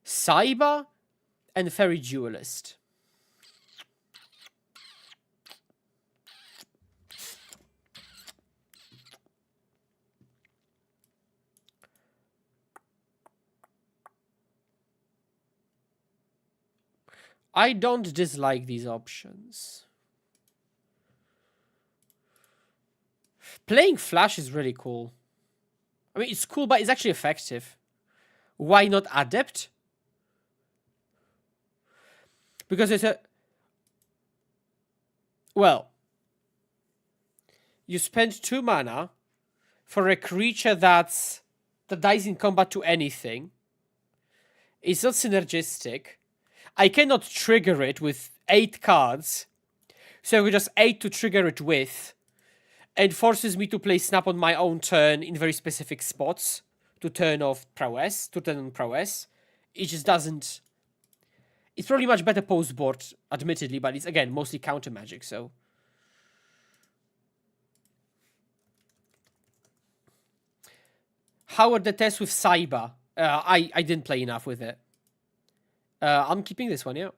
Cyber, and Fairy Duelist. I don't dislike these options. Playing Flash is really cool. I mean, it's cool, but it's actually effective. Why not Adept? Because it's a... Well, you spend 2 mana for a creature that dies in combat to anything. It's not synergistic. I cannot trigger it with 8 cards. So I could just 8 to trigger it with. And forces me to play Snap on my own turn in very specific spots. To turn on prowess. It just doesn't... It's probably much better post board, admittedly, but it's, again, mostly counter magic, so... How are the tests with Cyber? I didn't play enough with it. I'm keeping this one, yeah.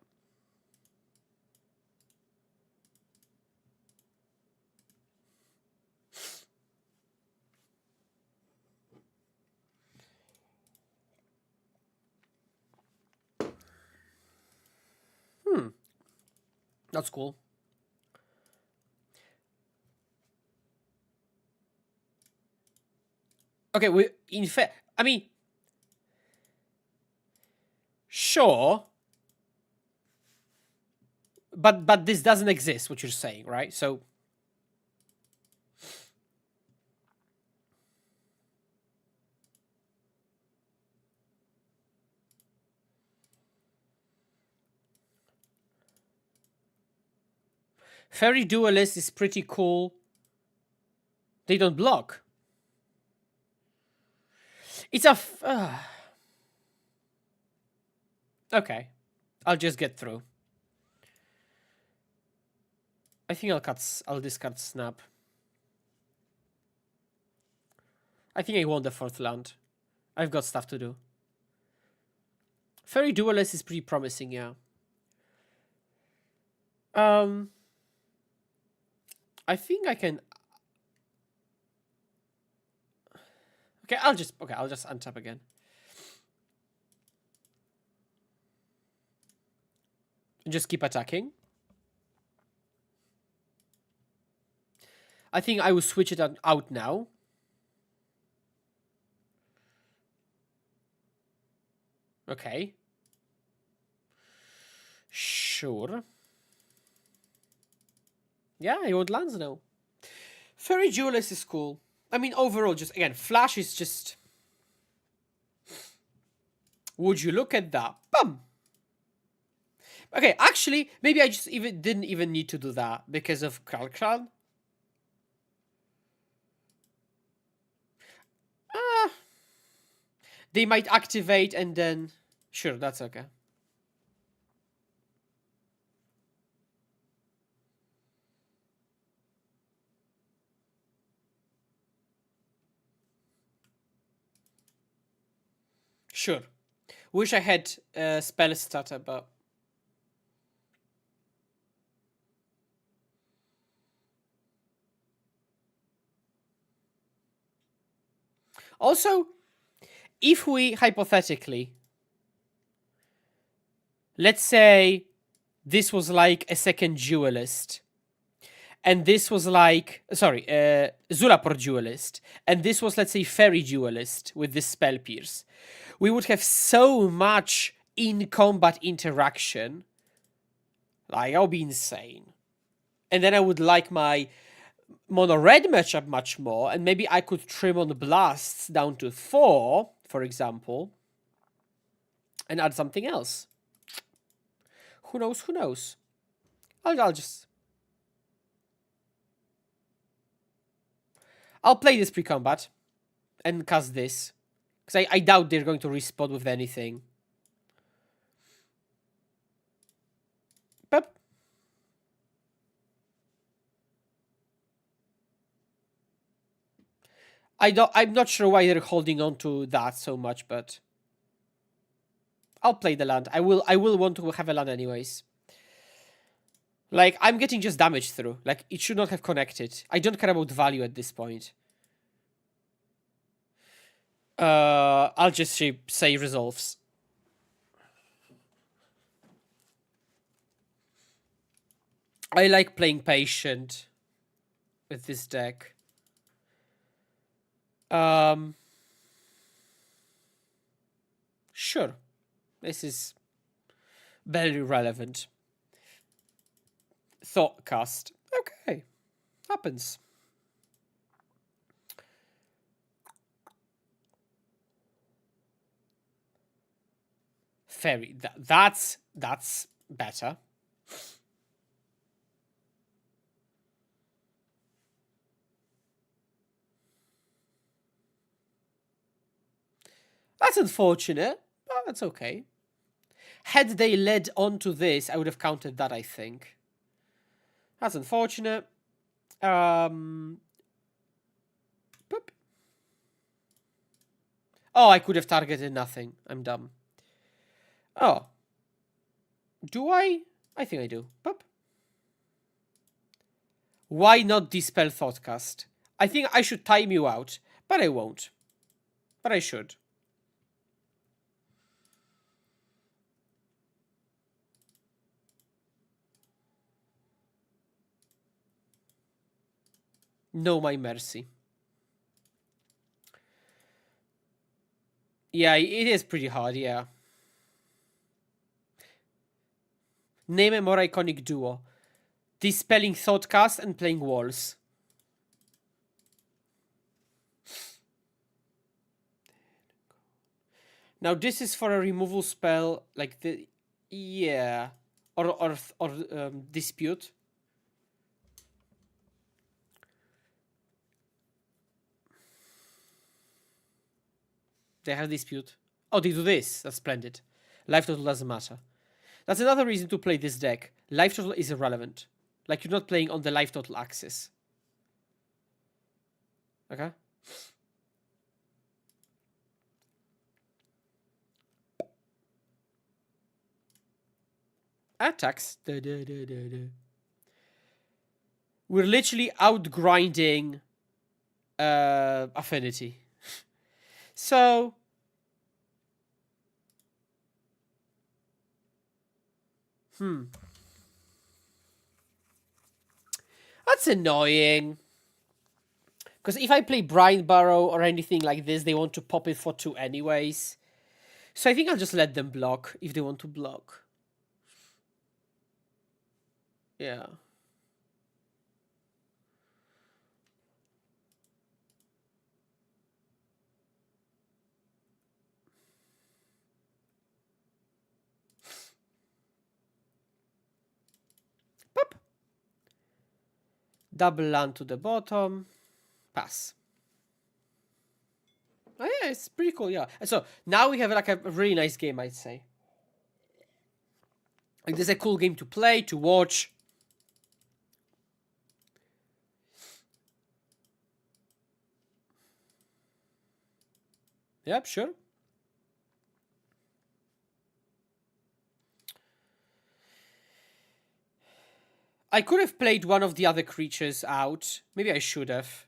That's cool. Okay, in fact, I mean, sure, but this doesn't exist. What you're saying, right? So, Fairy Duelist is pretty cool. They don't block. It's a... Okay. I'll just get through. I think I'll discard Snap. I think I won the 4th land. I've got stuff to do. Fairy Duelist is pretty promising, yeah. I think I can. Okay, I'll just untap again. Just keep attacking. I think I will switch it out now. Okay. Sure. Yeah, I want lands now. Fairy Duelist is cool. I mean, overall, just again, Flash is just. Would you look at that? Bum! Okay, actually, maybe I just didn't even need to do that because of Kralkran. Ah. They might activate and then. Sure, that's okay. Sure. Wish I had spell stutter, but. Also, if we hypothetically, let's say this was like a second duelist, and this was like, sorry, Zulapur duelist, and this was, let's say, Fairy duelist with this spell pierce, we would have so much in combat interaction. Like, I'll be insane. And then I would like my mono red matchup much more, and maybe I could trim on blasts down to 4, for example, and add something else. Who knows? Who knows? I'll play this pre-combat and cast this. Because I doubt they're going to respond with anything. But I'm not sure why they're holding on to that so much, but I'll play the land. I will want to have a land anyways. Like, I'm getting just damage through. Like, it should not have connected. I don't care about value at this point. I'll just say resolves. I like playing patient with this deck. Sure. This is very relevant. Thought cast. Okay. Happens. Fairy. That's better. That's unfortunate, but that's okay. Had they led on to this, I would have counted that, I think. That's unfortunate. Boop. Oh, I could have targeted nothing. I'm dumb. Oh. Do I? I think I do. Boop. Why not dispel Thoughtcast? I think I should time you out, but I won't. But I should. No, my mercy. Yeah, it is pretty hard, yeah. Name a more iconic duo. Dispelling Thoughtcast and playing Walls. Now this is for a removal spell, like the... Yeah. Or Dispute. They have Dispute. Oh, they do this. That's splendid. Life total doesn't matter. That's another reason to play this deck. Life total is irrelevant. Like, you're not playing on the life total axis. Okay? Attacks. We're literally outgrinding Affinity. So that's annoying. Because if I play Brine Barrow or anything like this, they want to pop it for 2 anyways. So I think I'll just let them block if they want to block. Yeah. Pop. Double land to the bottom. Pass. Oh yeah, it's pretty cool, yeah. And so now we have like a really nice game, I'd say. Like, this is a cool game to play, to watch. Yep, sure. I could have played one of the other creatures out. Maybe I should have.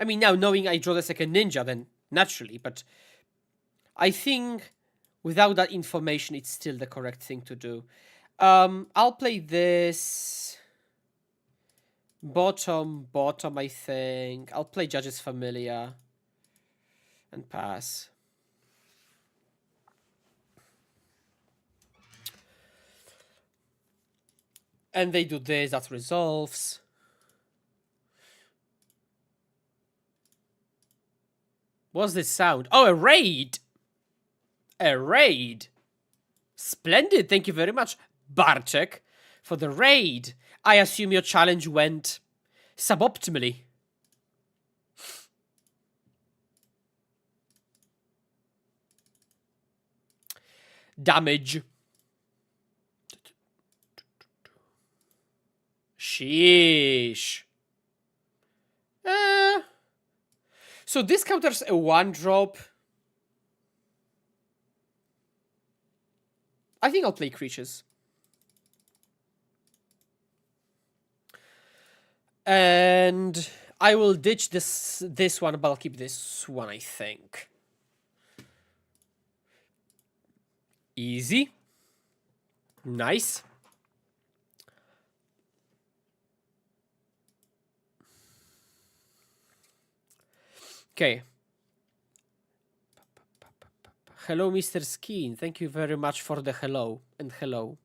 I mean, now knowing I draw the second ninja, then naturally, but I think without that information, it's still the correct thing to do. I'll play this. Bottom, I think. I'll play Judge's Familiar. And pass. And they do this, that resolves. What's this sound? Oh, a raid! A raid! Splendid, thank you very much, Bartek, for the raid. I assume your challenge went suboptimally. Damage. Sheesh. So this counters a 1-drop. I think I'll play creatures. And I will ditch this one, but I'll keep this one, I think. Easy. Nice. Okay. Hello, Mr. Skeen. Thank you very much for the hello and hello.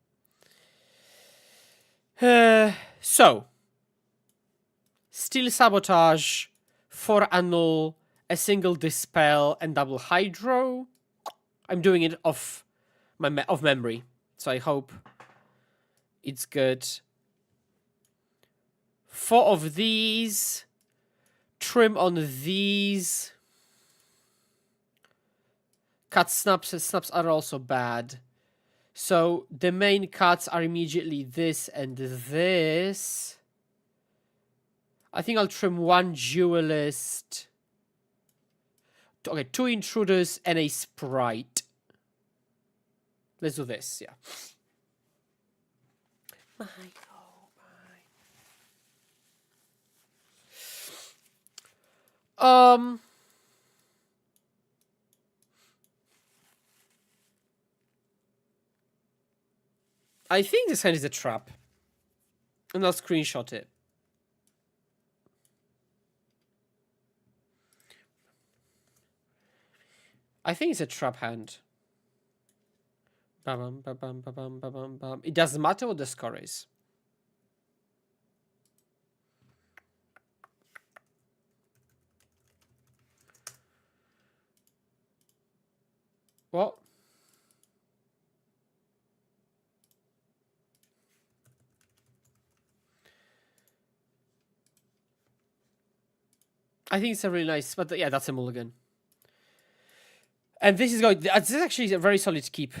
So. Steel Sabotage, 4 Annul, a single Dispel, and double Hydro. I'm doing it off memory, so I hope it's good. 4 of these. Trim on these. Cut snaps. Snaps are also bad. So the main cuts are immediately this and this. I think I'll trim 1 Duelist. Okay, 2 Intruders and a Sprite. Let's do this, yeah. My, oh my. I think this hand is a trap. And I'll screenshot it. I think it's a trap hand. Ba-bum, ba-bum, ba-bum, ba-bum, ba-bum. It doesn't matter what the score is. What? I think it's a really nice, but yeah, that's a mulligan. And this is going. This is actually a very solid keep.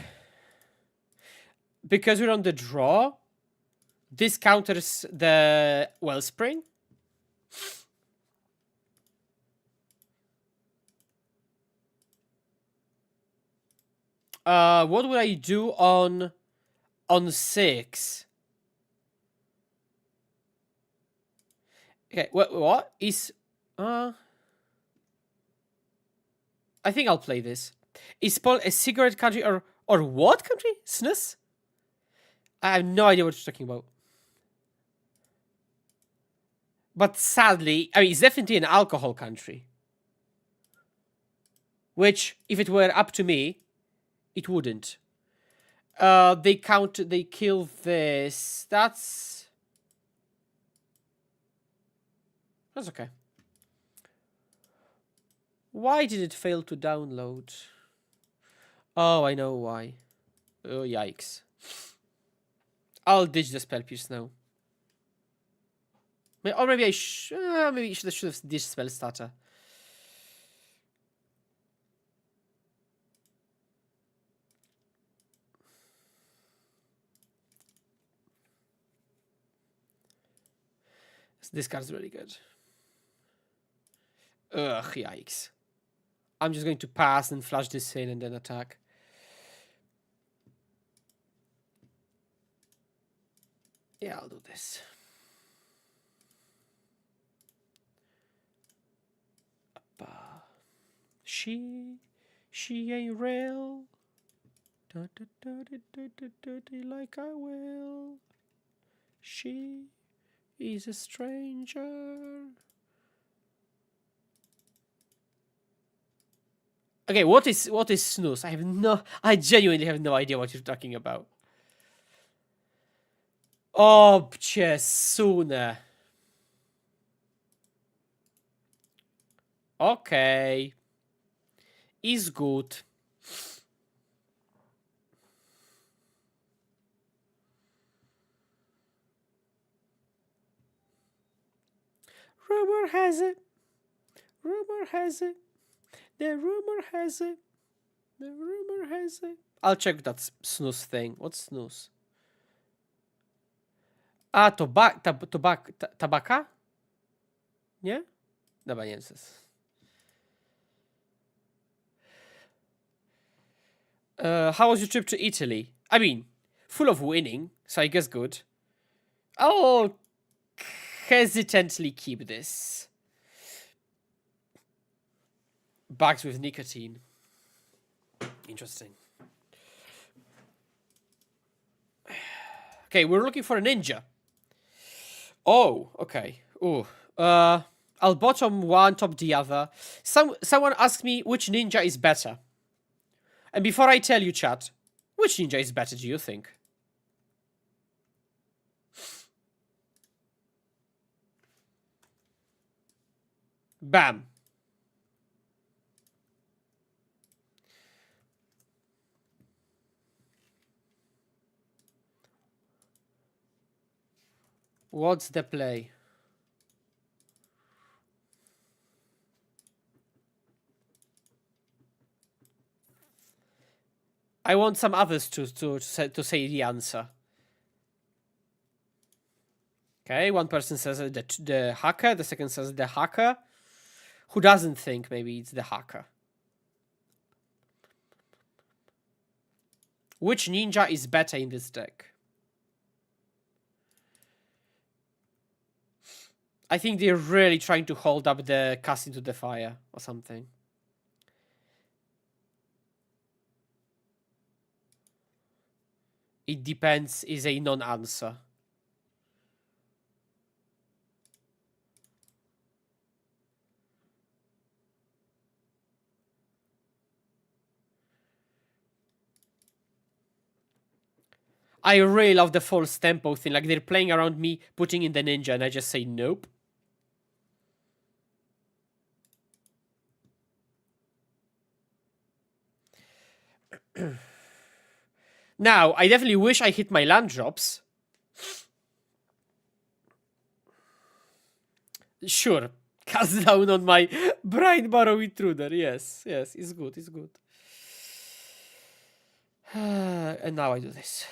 Because we're on the draw, this counters the Wellspring. What would I do on 6? Okay, what is... I think I'll play this. Is Paul a cigarette country or what country? Snus? I have no idea what you're talking about. But sadly, I mean, it's definitely an alcohol country. Which, if it were up to me, it wouldn't. They kill this. That's okay. Why did it fail to download? Oh, I know why. Oh, yikes. I'll ditch the spell pierce now. Or maybe I should have ditched spell starter. This card's really good. Ugh, yikes. I'm just going to pass and flash this in and then attack. Yeah, I'll do this. She ain't real. Like I will. She is a stranger. Okay, what is snooze? I genuinely have no idea what you're talking about. Oh, sooner. Okay. Is good. Rumor has it. Rumor has it. The rumor has it. The rumor has it. I'll check that snooze thing. What's snooze? Tabaka? Nie? Dobra, nie wiem. How was your trip to Italy? I mean, full of winning, so I guess good. I'll hesitantly keep this. Bags with nicotine. Interesting. Okay, we're looking for a ninja. Oh, okay. Ooh. I'll bottom one, top the other. Someone asked me which ninja is better. And before I tell you, chat, which ninja is better, do you think? Bam. What's the play? I want some others to say the answer. Okay, one person says the hacker, the second says the hacker. Who doesn't think maybe it's the hacker? Which ninja is better in this deck? I think they're really trying to hold up the cast into the fire or something. It depends is a non-answer. I really love the false tempo thing. Like, they're playing around me, putting in the ninja, and I just say nope. Now, I definitely wish I hit my land drops. Sure. Cast down on my Brain Barrow Intruder. Yes, it's good, it's good. And now I do this.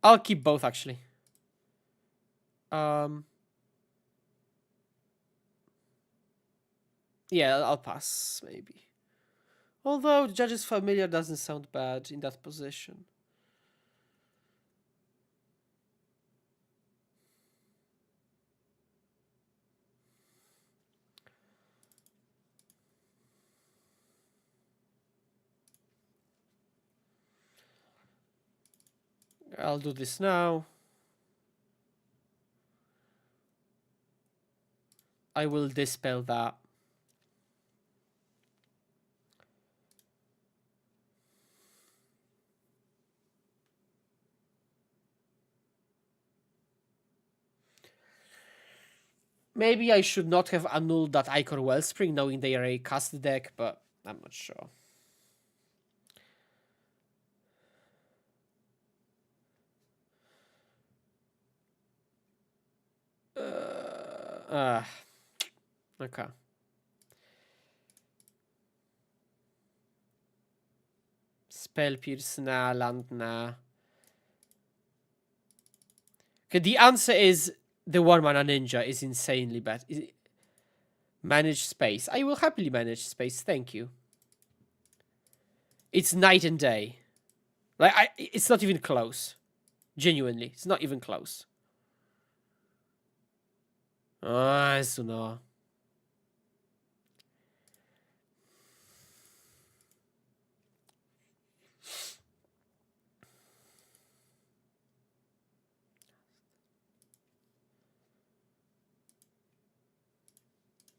I'll keep both, actually. Yeah, I'll pass, maybe. Although Judge's Familiar doesn't sound bad in that position. I'll do this now. I will dispel that. Maybe I should not have annulled that Ichor Wellspring, knowing they are a cast deck, but I'm not sure. Okay. Spell Pierce, nah. Land, nah. Okay, the answer is the 1-mana ninja is insanely bad. Manage space. I will happily manage space, thank you. It's night and day. Like, it's not even close. Genuinely, it's not even close. I don't know.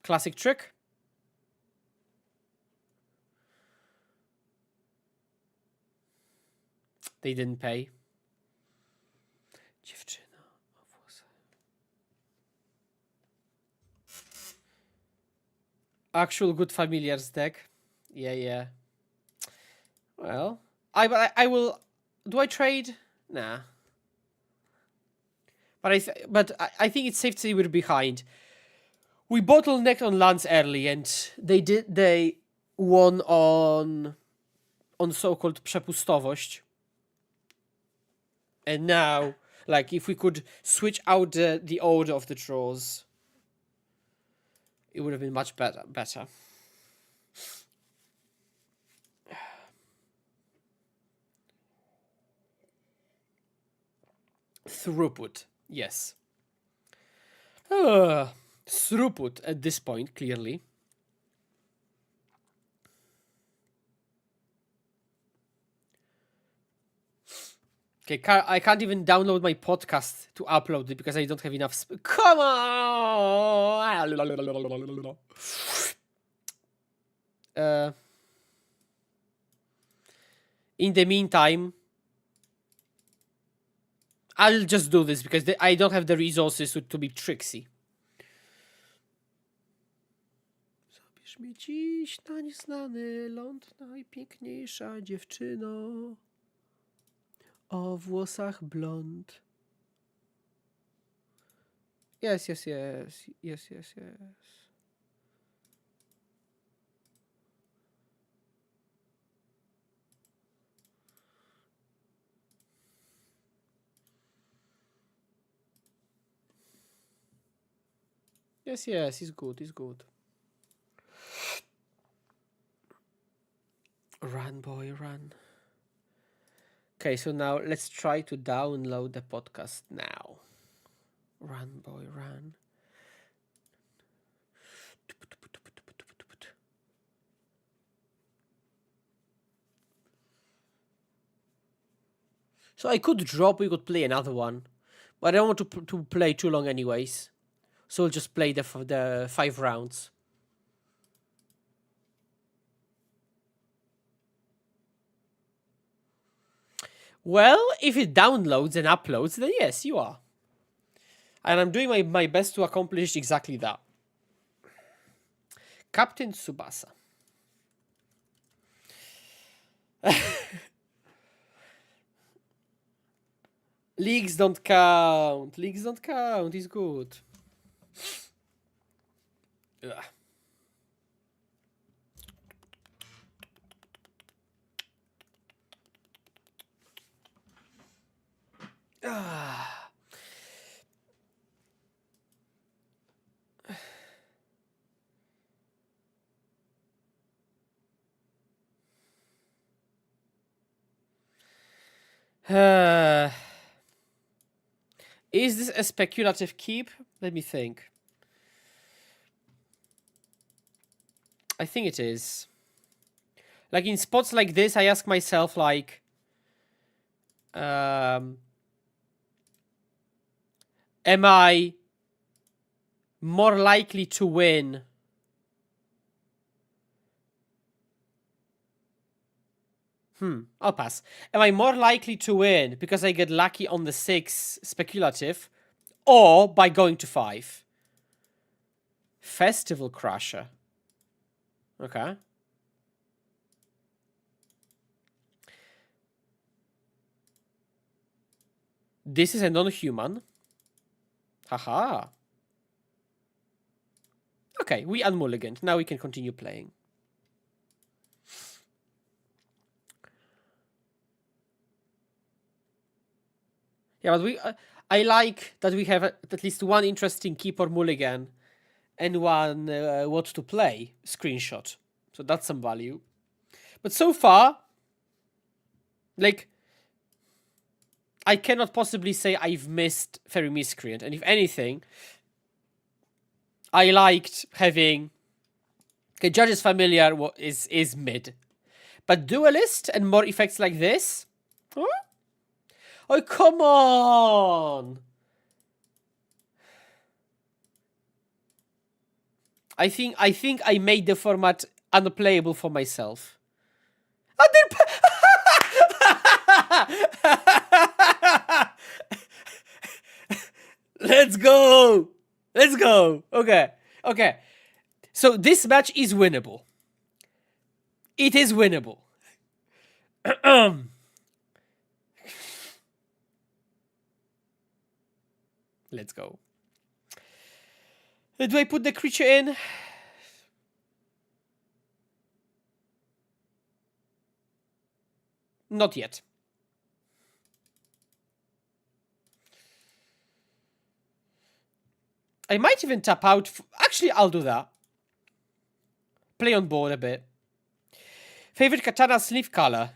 Classic trick. They didn't pay. Actual good familiars deck. Yeah. Well, I will. Do I trade? Nah. But I think it's safe to say we're behind. We bottlenecked on lands early, and they won on so-called przepustowość. And now, like, if we could switch out the order of the draws, it would have been much better. Throughput, yes. Throughput at this point, clearly. Okay, I can't even download my podcast to upload it because I don't have enough. Come on! In the meantime, I'll just do this because I don't have the resources to be tricksy. Zabierz mnie dziś na nieznany ląd, najpiękniejsza dziewczyno o włosach blond. Yes. Yes, he's good. Run, boy, run. Okay, so now let's try to download the podcast now. Run, boy, run. So I could drop, we could play another one. But I don't want to play too long anyways. So we'll just play the 5 rounds. Well, if it downloads and uploads, then yes, you are. And I'm doing my best to accomplish exactly that. Captain Tsubasa. Leagues don't count. He's good. Ugh. Is this a speculative keep? Let me think. I think it is. Like in spots like this, I ask myself, like, am I more likely to win I'll pass. Am I more likely to win because I get lucky on the 6 speculative, or by going to 5? Festival Crusher. Okay. This is a non-human. Haha. Okay, we unmulliganed. Now we can continue playing. Yeah, but I like that we have at least one interesting keep or mulligan and one what to play screenshot. So that's some value. But so far, like, I cannot possibly say I've missed Fairy Miscreant. And if anything, I liked having... Okay, Judge's Familiar is mid. But Duelist and more effects like this? Huh? Oh, come on! I think I made the format unplayable for myself. Let's go! Let's go! Okay. Okay. So this match is winnable. It is winnable. Let's go. Do I put the creature in? Not yet. I might even tap out. Actually, I'll do that. Play on board a bit. Favorite katana sleeve color?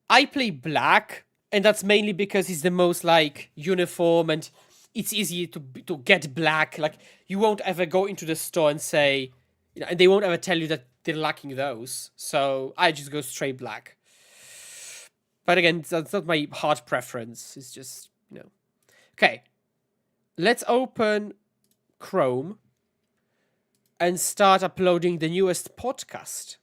I play black, and that's mainly because it's the most, like, uniform, and it's easy to get black. Like, you won't ever go into the store and say, you know, and they won't ever tell you that they're lacking those. So I just go straight black. But again, that's not my hard preference. It's just, you know. Okay. Let's open Chrome and start uploading the newest podcast.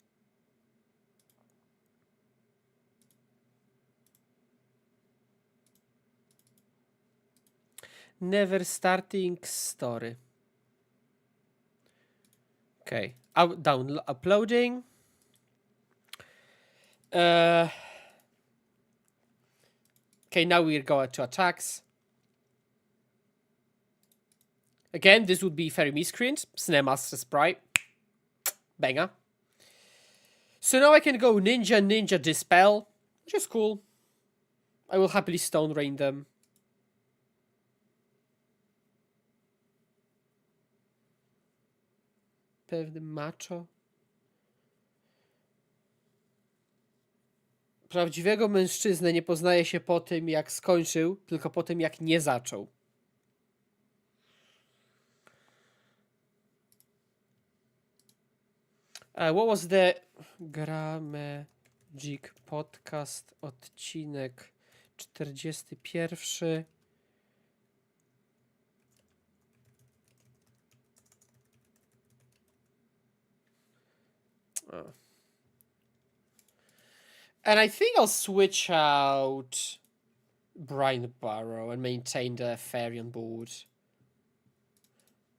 Never starting story. Okay, uploading. Okay, now we're going to attacks. Again, this would be Fairy Miscreant, Snare Master Sprite. Banger. So now I can go Ninja Dispel, which is cool. I will happily Stone Rain them. Pewny macho. Prawdziwego mężczyznę nie poznaje się po tym, jak skończył, tylko po tym, jak nie zaczął. What was the Magic Podcast odcinek 41? Oh. And I think I'll switch out Brian Barrow and maintain the Fairy on board.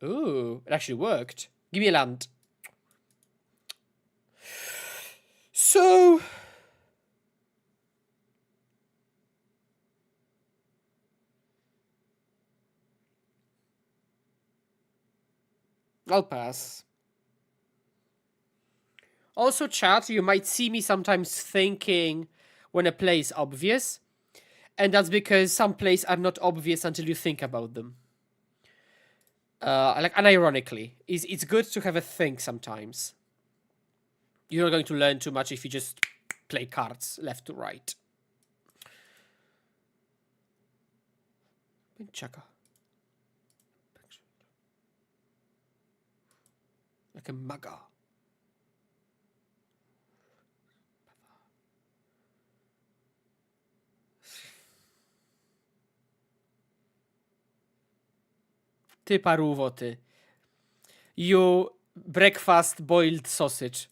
Ooh, it actually worked. Give me a land. So... I'll pass. Also, chat, you might see me sometimes thinking when a play is obvious. And that's because some plays are not obvious until you think about them. Like, unironically. It's good to have a think sometimes. You're not going to learn too much if you just play cards left to right. Chaka. Like a maga. Ty paruwo, ty. You breakfast boiled sausage.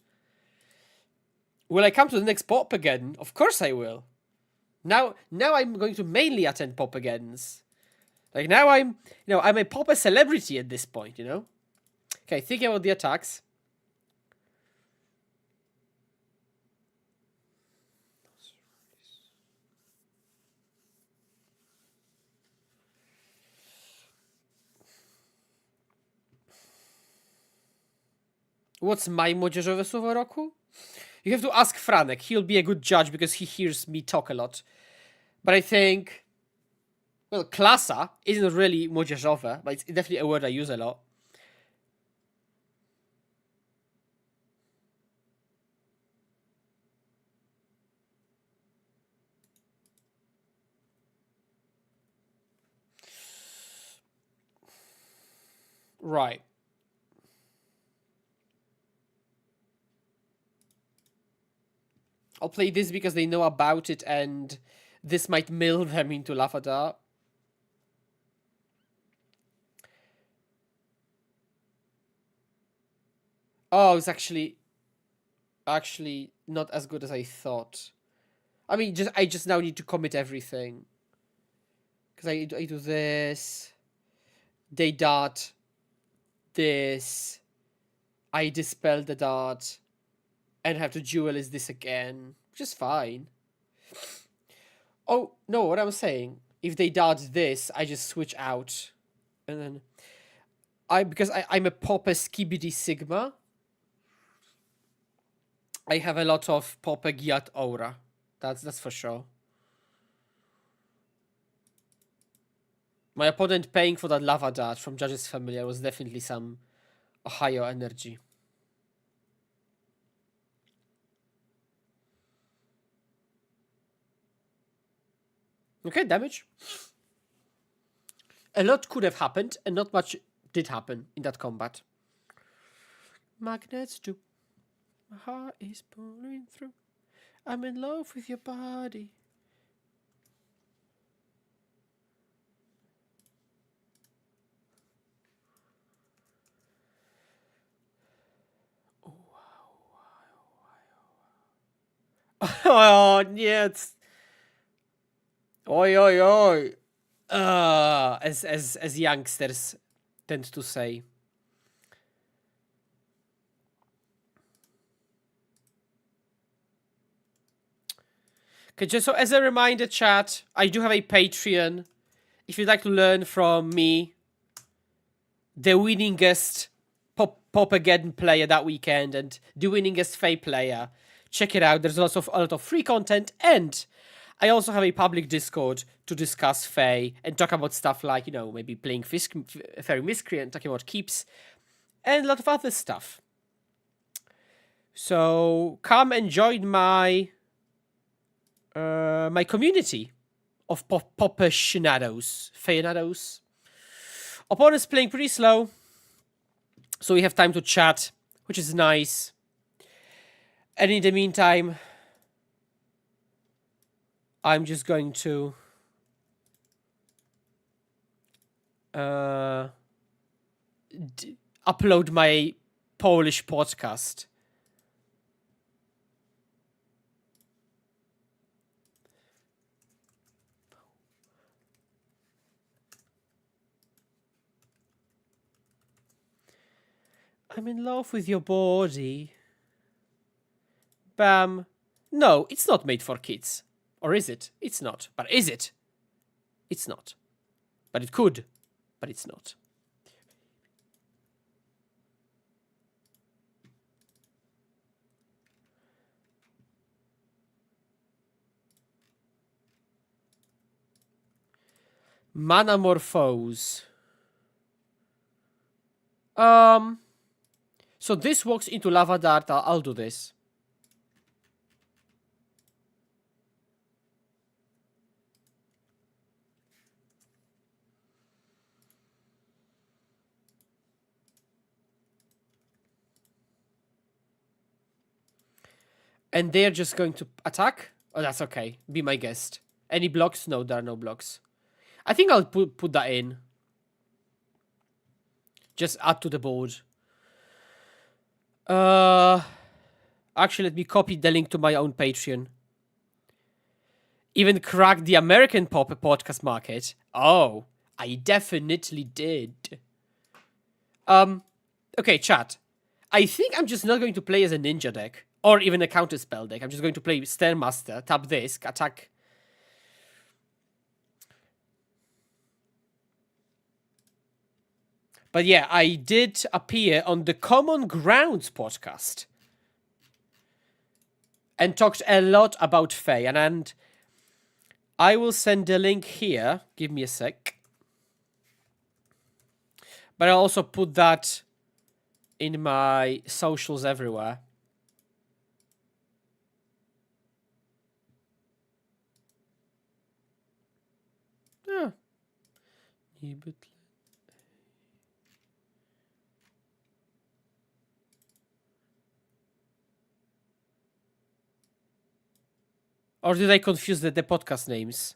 Will I come to the next pop again? Of course I will. Now I'm going to mainly attend pop agains. Like now I'm a popper celebrity at this point, you know? Okay, thinking about the attacks. What's my młodzieżowe słowo roku? You have to ask Franek. He'll be a good judge because he hears me talk a lot. But I think, well, klasa isn't really młodzieżowe, but it's definitely a word I use a lot. Right. I'll play this because they know about it and this might mill them into Lafada. Oh, it's actually not as good as I thought. I mean, I just now need to commit everything. Because I do this. They dart. This. I dispel the dart. And have to duelist this again. Which is fine. Oh, no, what I'm saying. If they dart this, I just switch out. And then... Because I'm a popper skibidi sigma. I have a lot of popper giat aura. That's for sure. My opponent paying for that lava dart from Judge's Familiar was definitely some higher energy. Okay, damage. A lot could have happened, and not much did happen in that combat. Magnets too. My heart is pulling through. I'm in love with your body. Oh, нет. Oi, oi, oi. As youngsters tend to say. Okay, just so as a reminder, chat, I do have a Patreon. If you'd like to learn from me, the winningest Pop-Again player that weekend and the winningest Fae player, check it out. There's a lot of free content, and I also have a public Discord to discuss Fae and talk about stuff like, maybe playing Fairy Miscreant, talking about keeps, and a lot of other stuff. So come and join my my community of Popper-shinados, Faenados. Opponent's playing pretty slow, so we have time to chat, which is nice. And in the meantime, I'm just going to upload my Polish podcast. I'm in love with your body. Bam. No, it's not made for kids. Or is it? It's not. But is it? It's not. But it could. But it's not. Manamorphose. So this walks into Lava Dart. I'll do this. And they're just going to attack? Oh, that's okay. Be my guest. Any blocks? No, there are no blocks. I think I'll put that in. Just add to the board. Actually, let me copy the link to my own Patreon. Even cracked the American pop podcast market. Oh, I definitely did. Okay, chat. I think I'm just not going to play as a ninja deck. Or even a counterspell deck. I'm just going to play Stairmaster, tap this, attack. But yeah, I did appear on the Common Grounds podcast. And talked a lot about Fae. And I will send the link here. Give me a sec. But I'll also put that in my socials everywhere. Yeah. Or did I confuse the podcast names?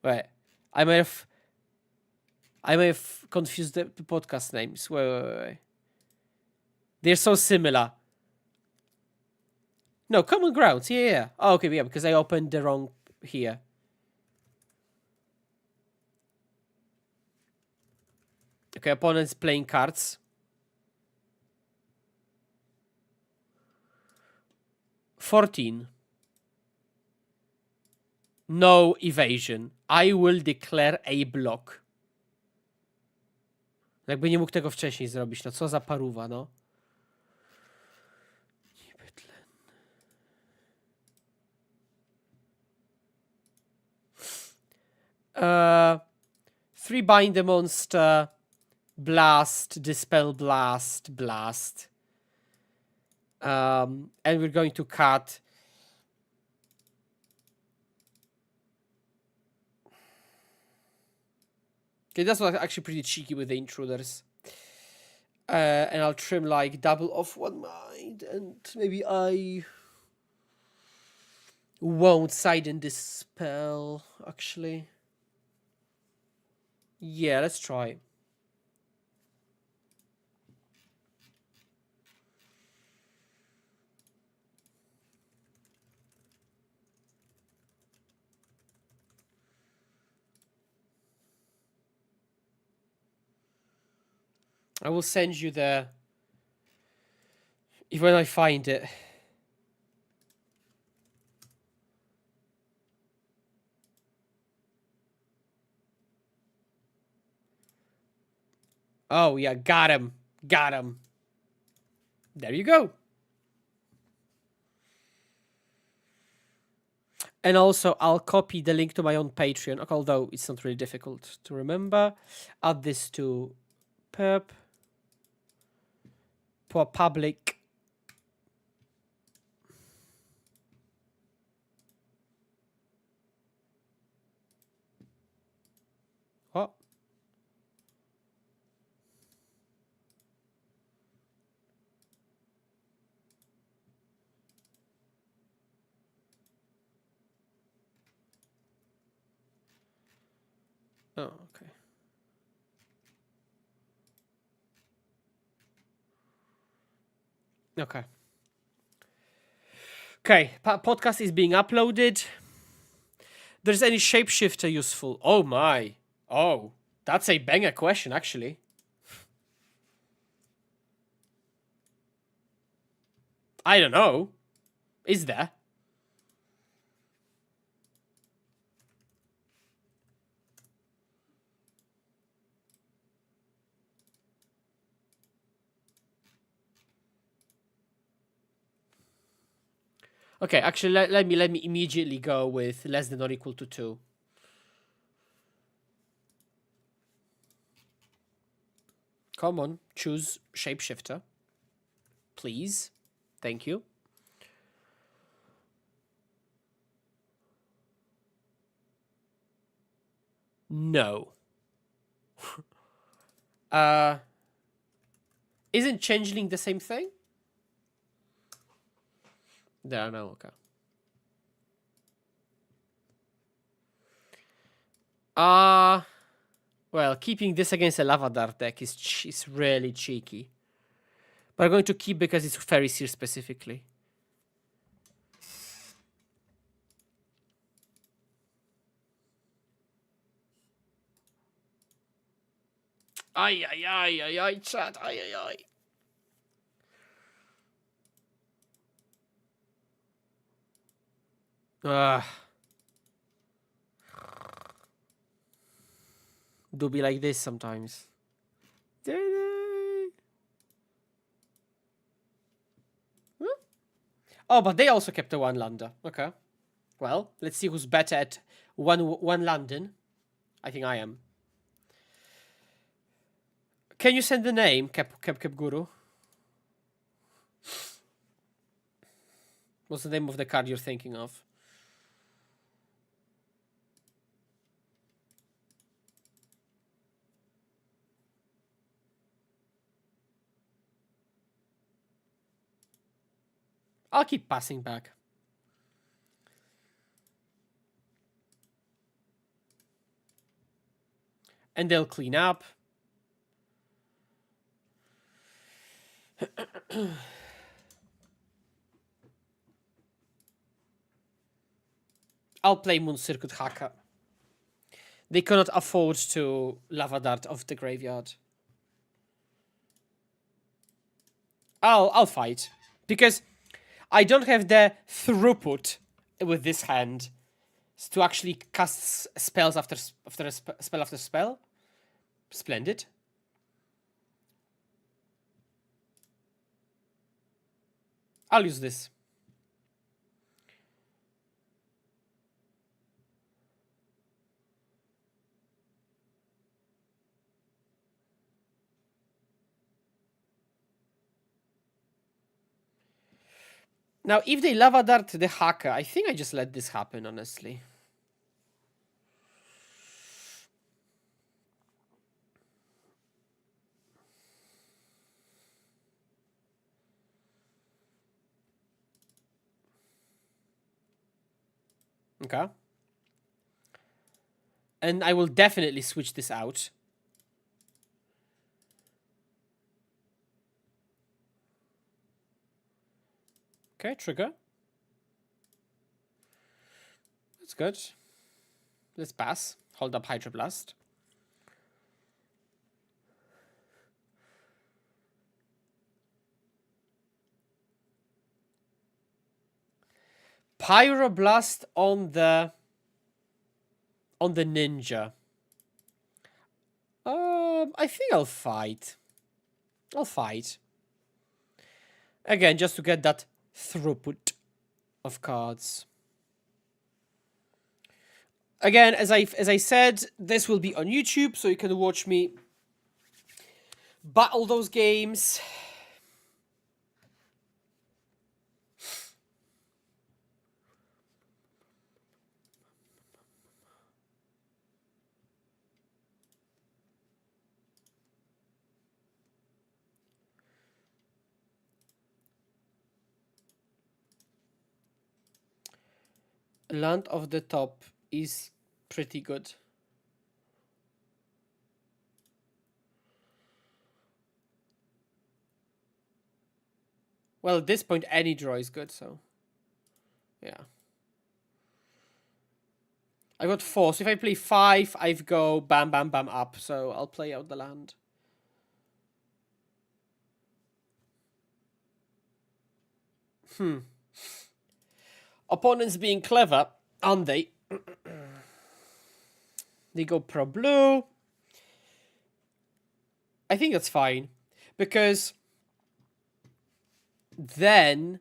Wait, I may have confused the podcast names. Wait. They're so similar. No, Common Grounds. Yeah. Oh, okay, yeah, because I opened the wrong here. Okay, opponent's playing cards. 14. No evasion. I will declare a block. Jakby nie mógł tego wcześniej zrobić. No co za paruwa, no. Three bind the monster. Blast, dispel, blast. And we're going to cut. Okay, that's actually pretty cheeky with the intruders. And I'll trim like double off one mind, and maybe I won't side in this spell, actually. Yeah, let's try. I will send you the... when I find it. Oh, yeah, got him. There you go. And also, I'll copy the link to my own Patreon, although it's not really difficult to remember. Add this to perp. Public. What? Oh, okay. Okay. Okay, podcast is being uploaded. There's any shapeshifter useful? Oh my. Oh, that's a banger question, actually. I don't know. Is there? Okay, actually, let me immediately go with less than or equal to 2. Come on, choose shapeshifter. Please. Thank you. No. Isn't changeling the same thing? There are no, okay. Well, keeping this against a Lava Dart deck is really cheeky. But I'm going to keep because it's Fairy Seer specifically. Ay, ay, ay, ay, ay, chat, ay, ay, ay. Do be like this sometimes. Oh, but they also kept a one lander. Okay. Well, let's see who's better at one London. I think I am. Can you send the name, Cap Guru? What's the name of the card you're thinking of? I'll keep passing back. And they'll clean up. I'll play Moon Circuit Hacker. They cannot afford to Lava Dart off the graveyard. I'll fight. Because I don't have the throughput with this hand to actually cast spells after spell after spell. Splendid. I'll use this. Now, if they Lava Dart the Hacker, I think I just let this happen, honestly. Okay. And I will definitely switch this out. Okay, trigger. That's good. Let's pass. Hold up Hydroblast. Pyroblast on the ninja. I think I'll fight. I'll fight. Again, just to get that throughput of cards. Again, as I said, this will be on YouTube, so you can watch me battle those games. Land of the Top is pretty good. Well, at this point, any draw is good, so yeah. I got 4, so if I play 5, I go bam, bam, bam up, so I'll play out the land. Opponents being clever, aren't they? They go pro blue. I think that's fine, because then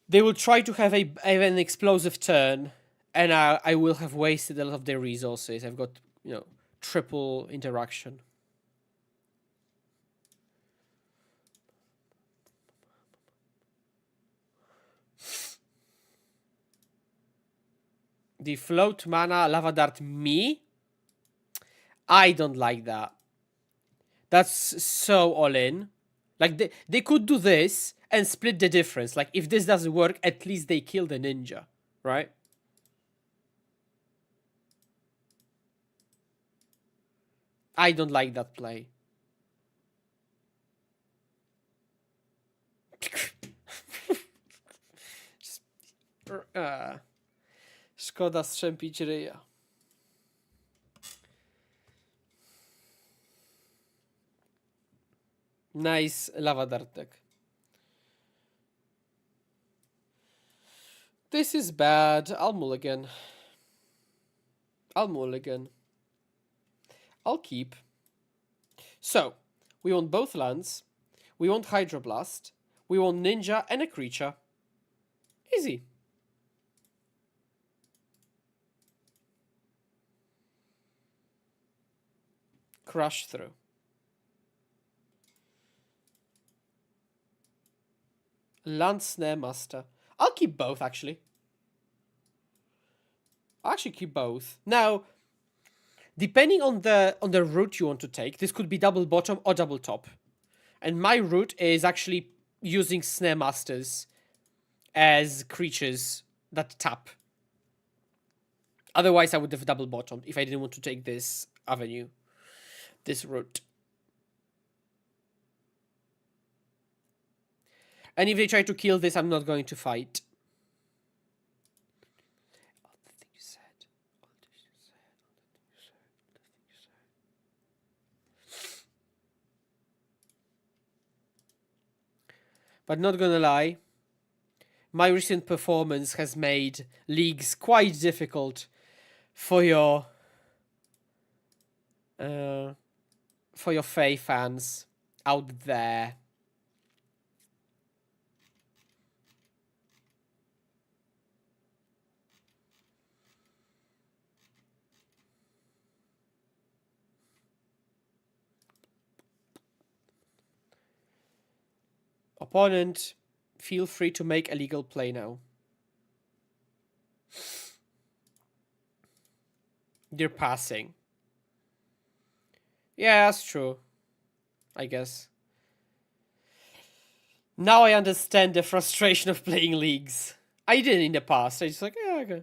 they will try to have an explosive turn, and I will have wasted a lot of their resources. I've got, triple interaction. The float mana Lava Dart me? I don't like that. That's so all in. Like, they could do this and split the difference. Like, if this doesn't work, at least they kill the ninja, right? I don't like that play. Szkoda strzępić ryja. Nice lava dart deck. This is bad. I'll mulligan. I'll keep. So, we want both lands. We want Hydroblast. We want Ninja and a creature. Easy. Crush through. Land Snare Master. I'll keep both, actually. I'll actually keep both. Now, depending on the route you want to take, this could be double bottom or double top. And my route is actually using Snare Masters as creatures that tap. Otherwise, I would have double bottomed if I didn't want to take this avenue, this route. And if they try to kill this, I'm not going to fight. But not gonna lie, my recent performance has made leagues quite difficult for your Fae fans out there. Opponent, feel free to make a legal play now. They're passing. Yeah, that's true. I guess. Now I understand the frustration of playing leagues. I didn't in the past. I just like, yeah, okay.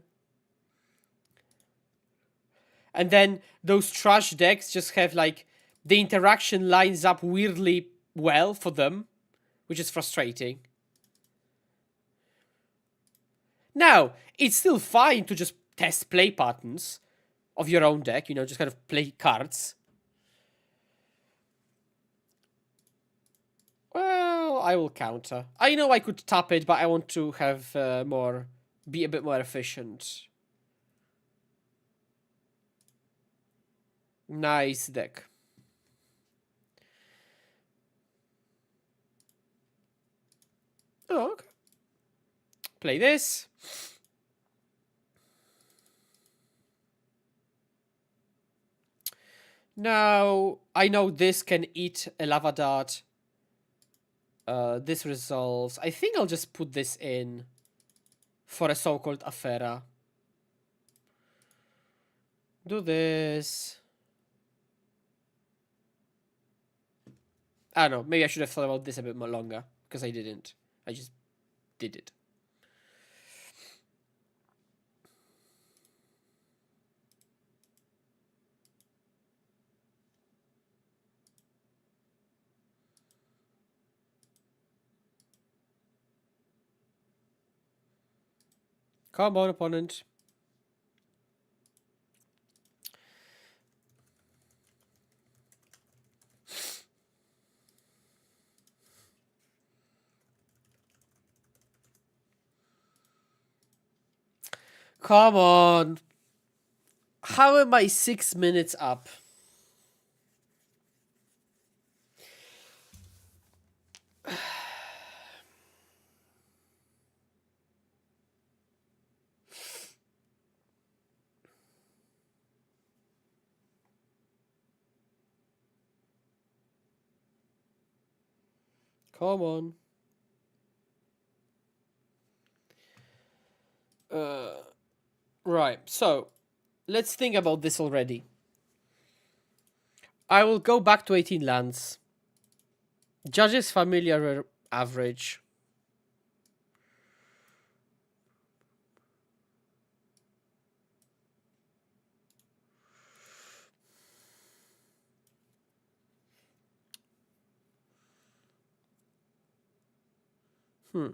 And then those trash decks just have like the interaction lines up weirdly well for them, which is frustrating. Now, it's still fine to just test play patterns of your own deck, you know, just kind of play cards. Well, I will counter. I know I could tap it, but I want to have be a bit more efficient. Nice deck. Oh, okay. Play this. Now, I know this can eat a lava dart. This resolves. I think I'll just put this in for a so-called Afera. Do this. I don't know. Maybe I should have thought about this a bit more longer, because I didn't. I just did it. Come on, opponent. Come on. How am I 6 minutes up? Come on. Right, so let's think about this already. I will go back to 18 lands. Judges familiar average. Hmm.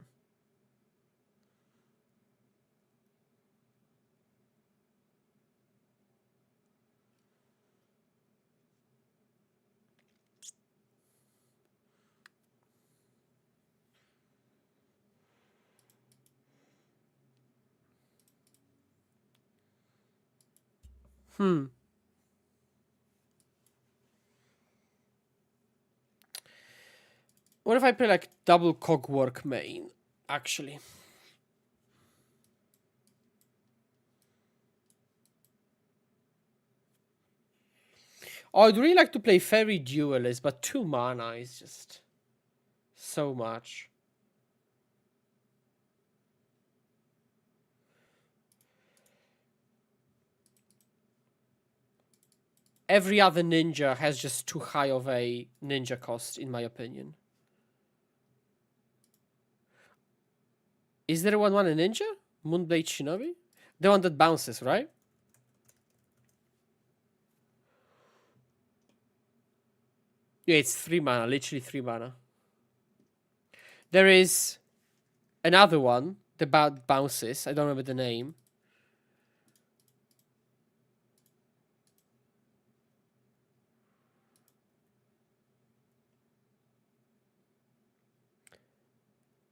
Hmm. What if I play like double cogwork main, actually? Oh, I'd really like to play Fairy Duelist, but 2 mana is just so much. Every other ninja has just too high of a ninja cost, in my opinion. Is there one a ninja? Moonblade Shinobi? The one that bounces, right? Yeah, it's 3 mana, literally 3 mana. There is another one, the bounces. I don't remember the name.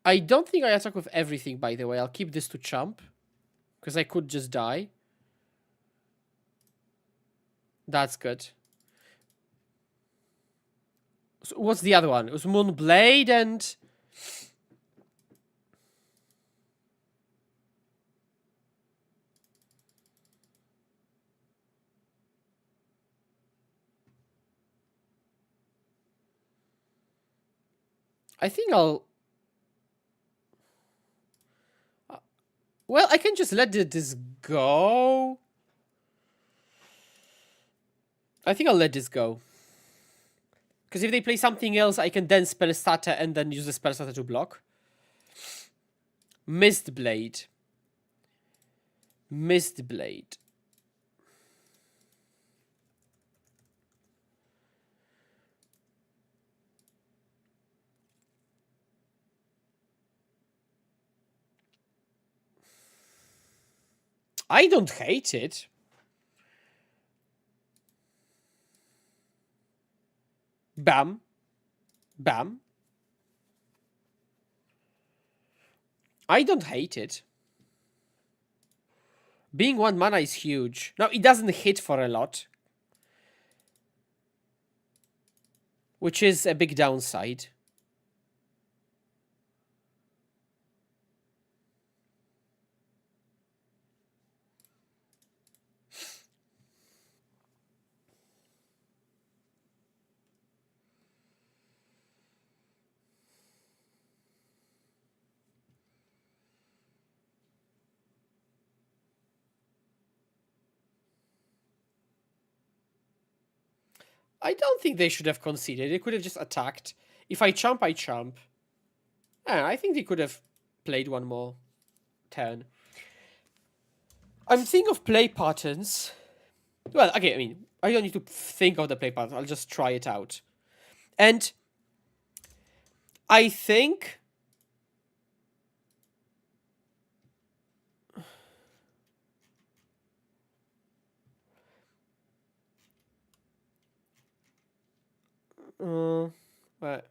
I don't think I attack with everything, by the way. I'll keep this to chump, because I could just die. That's good. So what's the other one? It was Moonblade and... I think I'll... Well, I can just let this go. I think I'll let this go. Because if they play something else, I can then spell starter and then use the spell starter to block. Mistblade. Mistblade. I don't hate it. Bam. Bam. I don't hate it. Being 1 mana is huge. Now, it doesn't hit for a lot, which is a big downside. I don't think they should have conceded. They could have just attacked. If I chump, I chump. I think they could have played one more turn. I'm thinking of play patterns. Well, okay, I mean, I don't need to think of the play pattern. I'll just try it out. And I think... Right.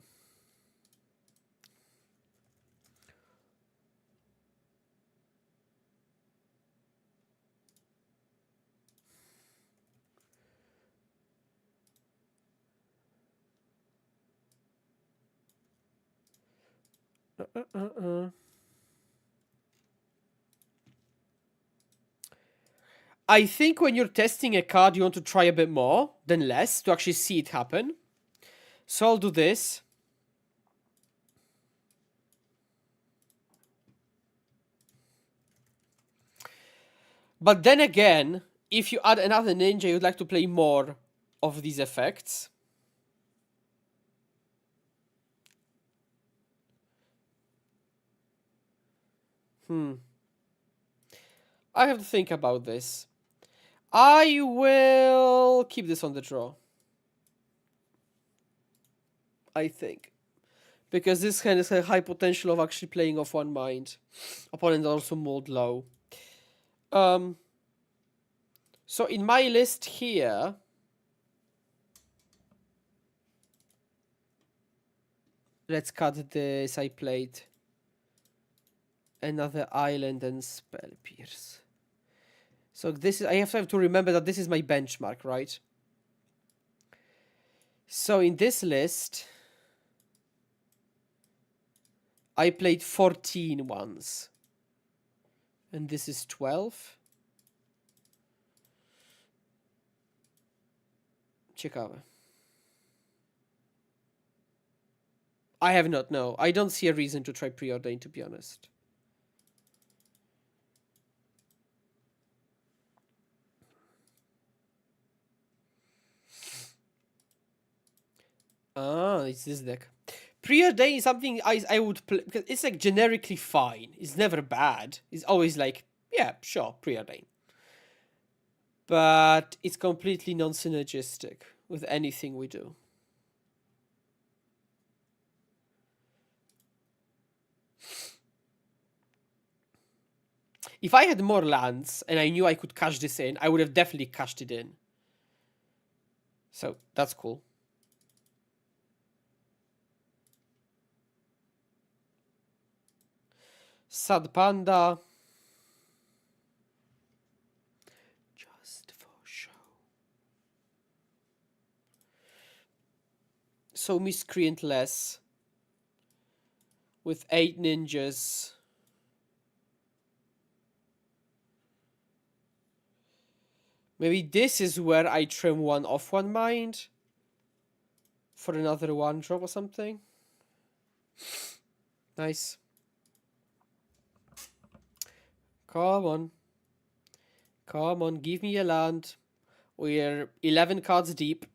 I think when you're testing a card, you want to try a bit more than less to actually see it happen. So I'll do this. But then again, if you add another ninja, you'd like to play more of these effects. I have to think about this. I will keep this on the draw. I think. Because this hand has a high potential of actually playing off one mind. Opponent also mold low. So in my list here, let's cut this. I played another island and spell pierce. So this is, I have to remember that this is my benchmark, right? So in this list, I played 14 once. And this is 12. Ciekawe. I have not, no. I don't see a reason to try preordain, to be honest. Ah, it's this deck. Preordain is something I would play, because it's like generically fine. It's never bad. It's always like, yeah, sure, preordain. But it's completely non-synergistic with anything we do. If I had more lands and I knew I could cash this in, I would have definitely cashed it in. So that's cool. Sad Panda. Just for show. So Miscreant less. With 8 ninjas. Maybe this is where I trim one off one mind. For another one drop or something. Nice. Come on. Come on, give me a land. We're 11 cards deep.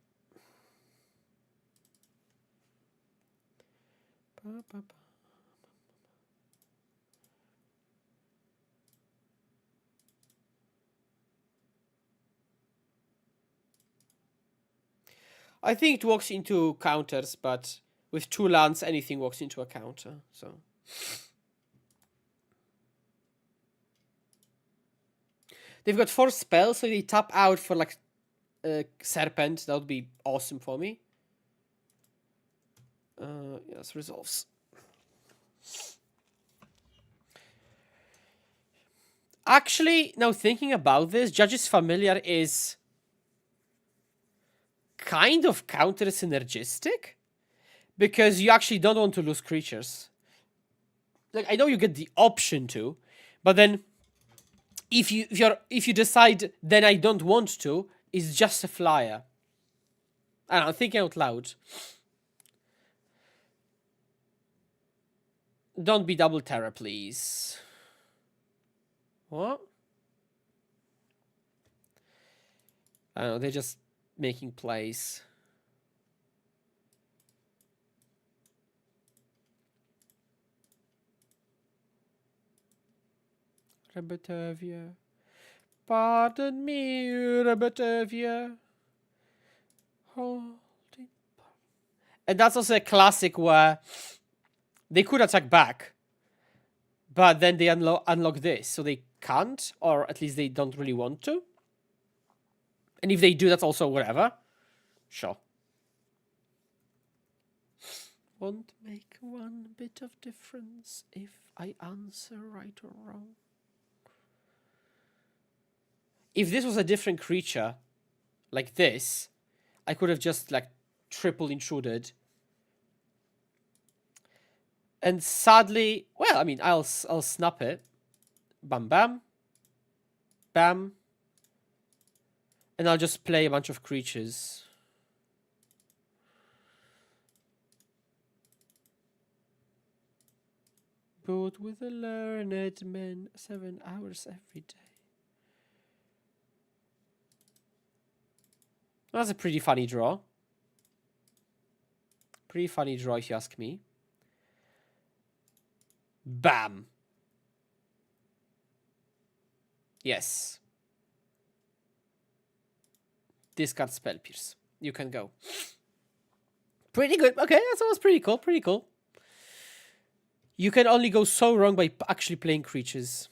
I think it walks into counters, but with 2 lands, anything walks into a counter. So they've got 4 spells, so they tap out for like Serpent. That would be awesome for me. Yes, resolves. Actually, now thinking about this, Judge's Familiar is kind of counter synergistic because you actually don't want to lose creatures. Like, I know you get the option to, but then if you decide then I don't want to, it's just a flyer. I don't know, thinking out loud. Don't be double terror, please. What? I don't know, they're just making plays. Rebetavia. Pardon me, Rebetavia. And that's also a classic where they could attack back, but then they unlock this, so they can't, or at least they don't really want to. And if they do, that's also whatever. Sure. Won't make one bit of difference if I answer right or wrong. If this was a different creature, like this, I could have just like triple intruded. And sadly, well, I mean, I'll snap it. Bam, bam. Bam. And I'll just play a bunch of creatures. But with a learned man, 7 hours every day. That's a pretty funny draw. Pretty funny draw, if you ask me. Bam. Yes. Discard Spell Pierce. You can go. Pretty good. Okay, that was pretty cool. Pretty cool. You can only go so wrong by actually playing creatures.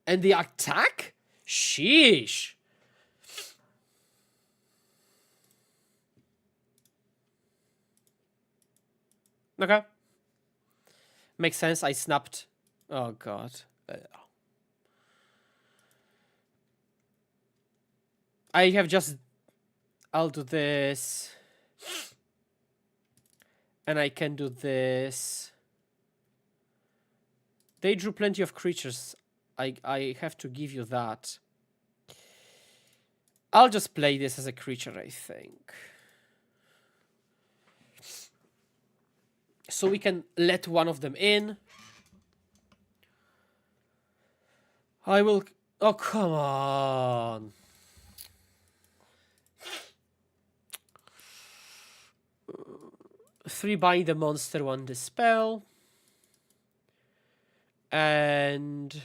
And the attack? Sheesh. Okay. Makes sense. I snapped. Oh, God. I have just... I'll do this. And I can do this. They drew plenty of creatures. I have to give you that. I'll just play this as a creature, I think. So we can let one of them in. I will... Oh, come on. Three bind the monster, one dispel. And...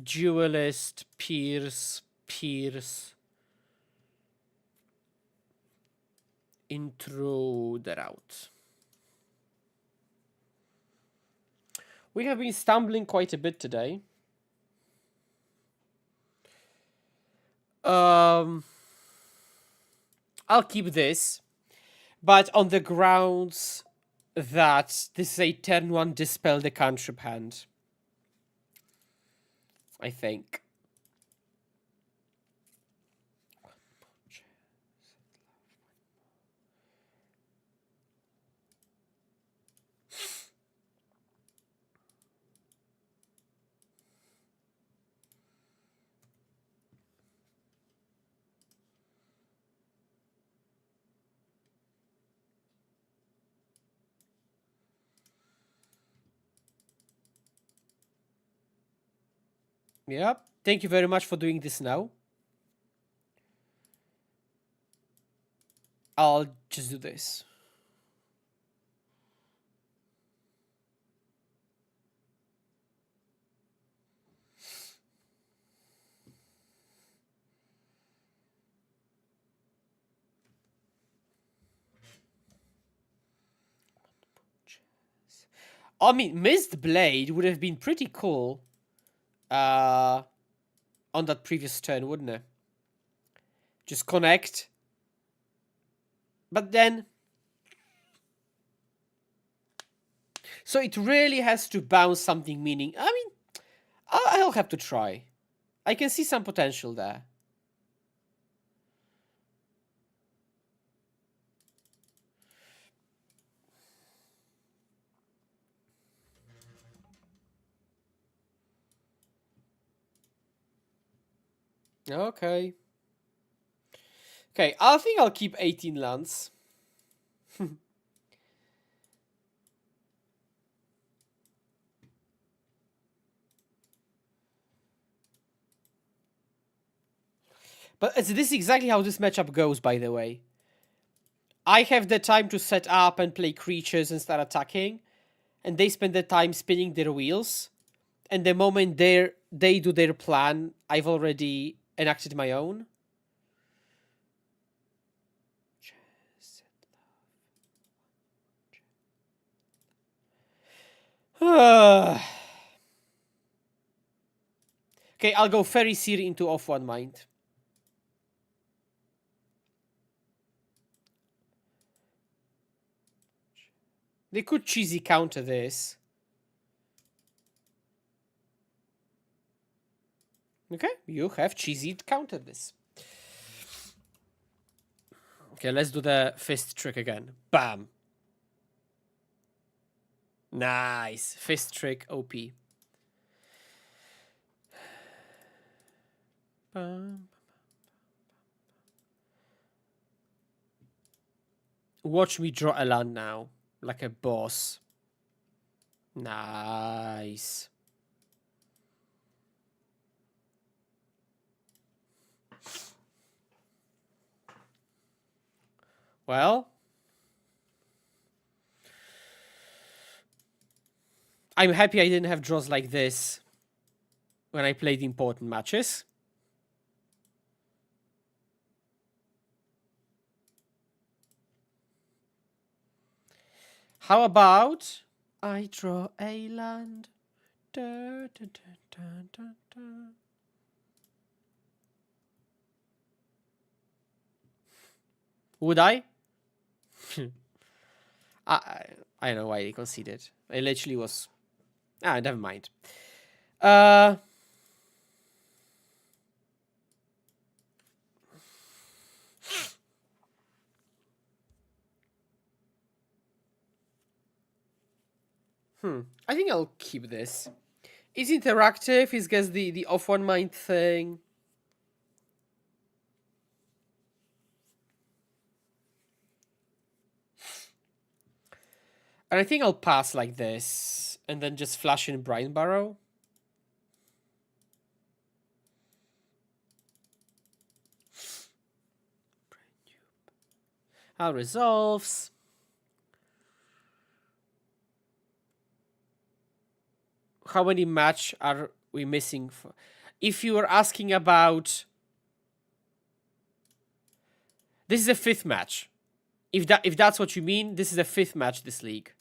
Duelist, Pierce. Intruder out. We have been stumbling quite a bit today. I'll keep this, but on the grounds that this is a turn 1 dispel the cantrip hand. I think. Yep. Thank you very much for doing this now. I'll just do this. I mean, Mist Blade would have been pretty cool on that previous turn, wouldn't it? Just connect. But then... So it really has to bounce something meaning. I mean, I'll have to try. I can see some potential there. Okay. Okay, I think I'll keep 18 lands. But this is exactly how this matchup goes, by the way. I have the time to set up and play creatures and start attacking, and they spend the time spinning their wheels. And the moment they do their plan, I've already enacted my own. Okay, I'll go Fairy Seer into off one mind. They could cheesy counter this. Okay, you have cheesy countered this. Okay, let's do the fist trick again. Bam. Nice. Fist trick OP. Watch me draw a land now. Like a boss. Nice. Well, I'm happy I didn't have draws like this when I played important matches. How about I draw a land? Da, da, da, da, da, da. Would I? I I don't know why they conceded. It literally was. Never mind. I think I'll keep this. It's interactive. It gets the off one mind thing. And I think I'll pass like this and then just flash in Brine Barrow. How resolves. How many match are we missing? If you were asking about, this is a 5th match. If that's what you mean, this is a 5th match this league.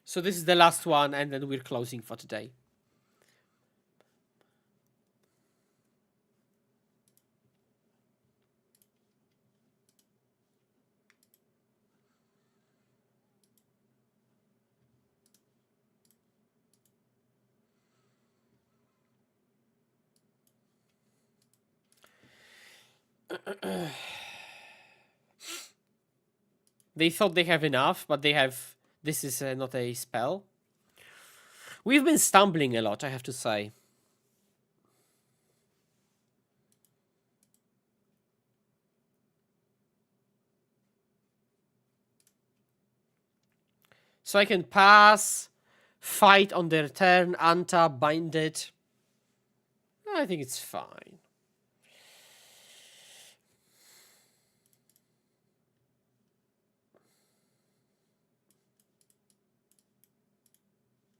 So this is the last one, and then we're closing for today. They thought they have enough, but they have... This is not a spell. We've been stumbling a lot, I have to say. So I can pass, fight on their turn, untap, bind it. I think it's fine.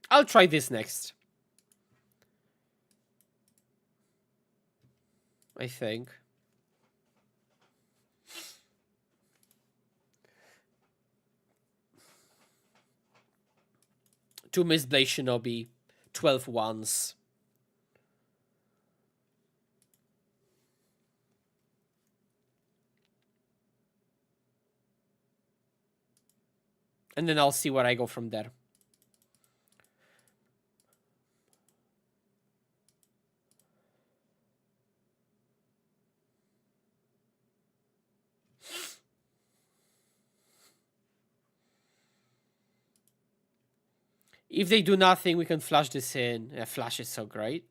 I'll try this next. I think. Two Mistblade Shinobi, 12 ones. And then I'll see where I go from there. If they do nothing, we can flash this in. Yeah, flash is so great.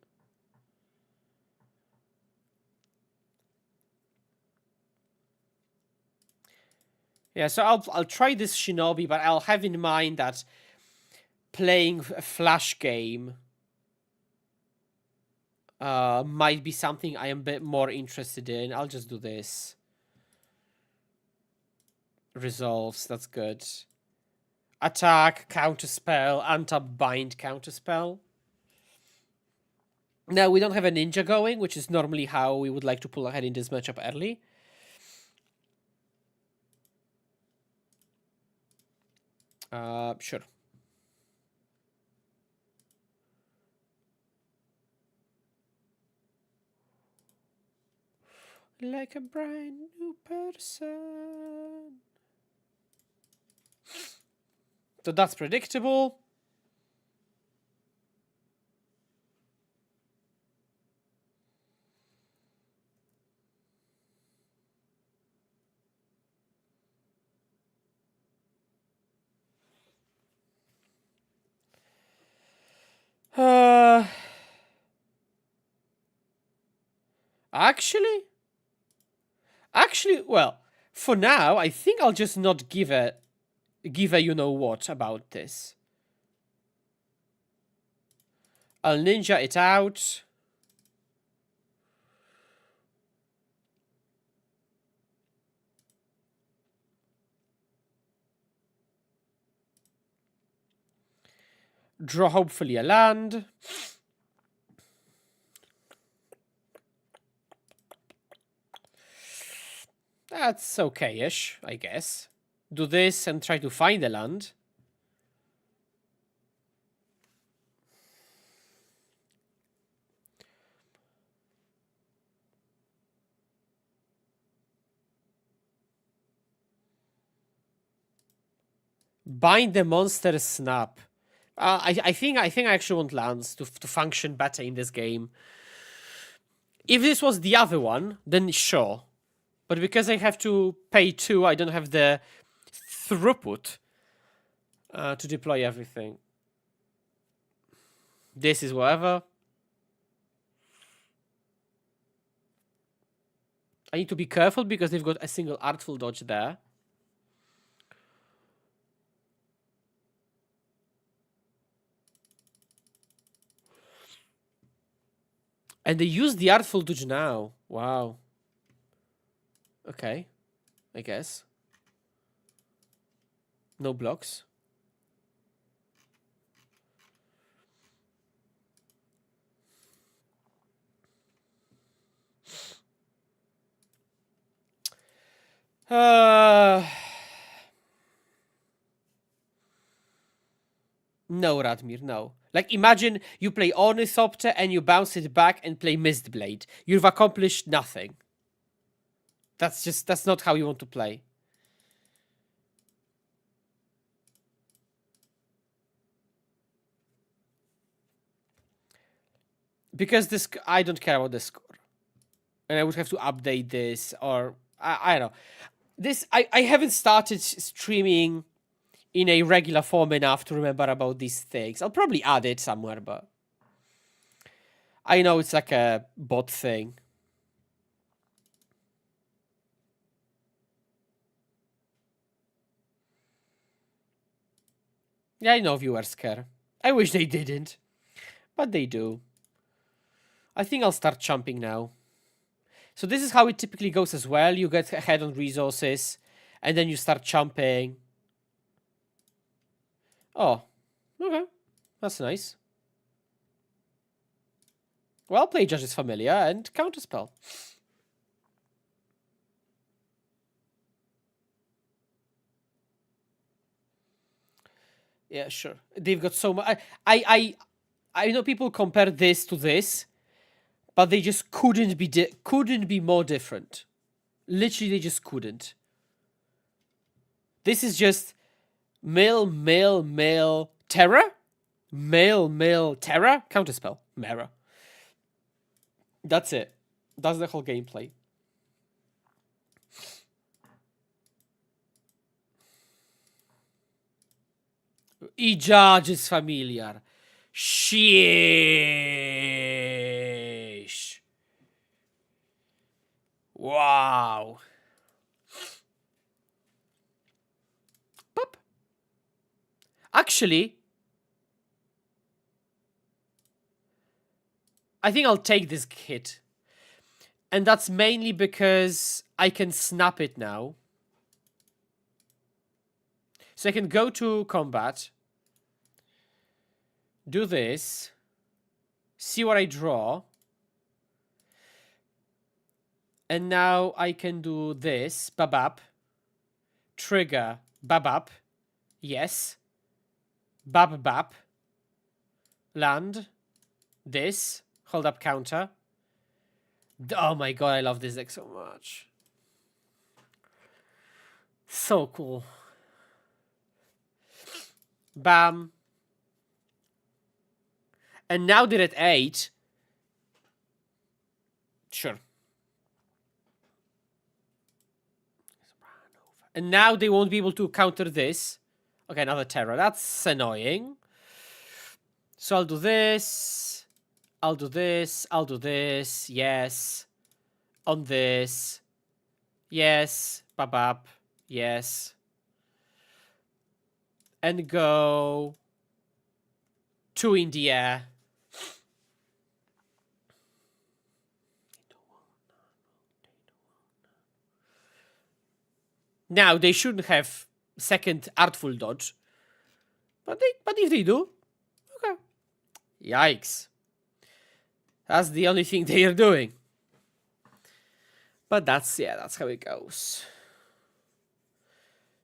Yeah, so I'll try this Shinobi, but I'll have in mind that playing a flash game might be something I am a bit more interested in. I'll just do this. Resolves, that's good. Attack, counterspell, untap, bind, counterspell. Now, we don't have a ninja going, which is normally how we would like to pull ahead in this matchup early. Sure. Like a brand new person. So that's predictable. Actually, well, for now, I think I'll just not give a you know what about this. I'll ninja it out. Draw hopefully a land. That's okay-ish, I guess. Do this and try to find a land. Bind the monster snap. I think I actually want lands to function better in this game. If this was the other one, then sure. But because I have to pay 2, I don't have the throughput to deploy everything. This is whatever. I need to be careful because they've got a single Artful Dodge there. And they use the Artful Dodge now. Wow. Okay. I guess. No blocks. No, Radmir, no. Like, imagine you play Ornithopter and you bounce it back and play Mistblade. You've accomplished nothing. That's not how you want to play. Because this, I don't care about the score. And I would have to update this, or I don't know. This, I haven't started streaming in a regular form enough to remember about these things. I'll probably add it somewhere, but I know it's like a bot thing. Yeah, I know viewers care. I wish they didn't, but they do. I think I'll start chumping now. So this is how it typically goes as well. You get ahead on resources, and then you start chumping. Oh, okay. That's nice. Well, play Judge is familiar and counterspell. Yeah, sure. They've got so much. I know people compare this to this, but they just couldn't be more different. Literally, they just couldn't. This is just mill, terror, mill, terror, counterspell, mirror. That's it. That's the whole gameplay. E-Judge is familiar. Sheesh. Wow. Pop. Actually, I think I'll take this hit. And that's mainly because I can snap it now. So I can go to combat, do this, see what I draw, and now I can do this, babap, trigger, babap, yes, babap, land, this, hold up counter. Oh my god, I love this deck so much. So cool. Bam. And now they're at 8. Sure. And now they won't be able to counter this. Okay, another terror. That's annoying. So I'll do this. I'll do this. I'll do this. Yes. On this. Yes. Babap. Yes. And go 2 in the air. Now they shouldn't have second Artful Dodge, but if they do, okay. Yikes! That's the only thing they are doing. But that's how it goes.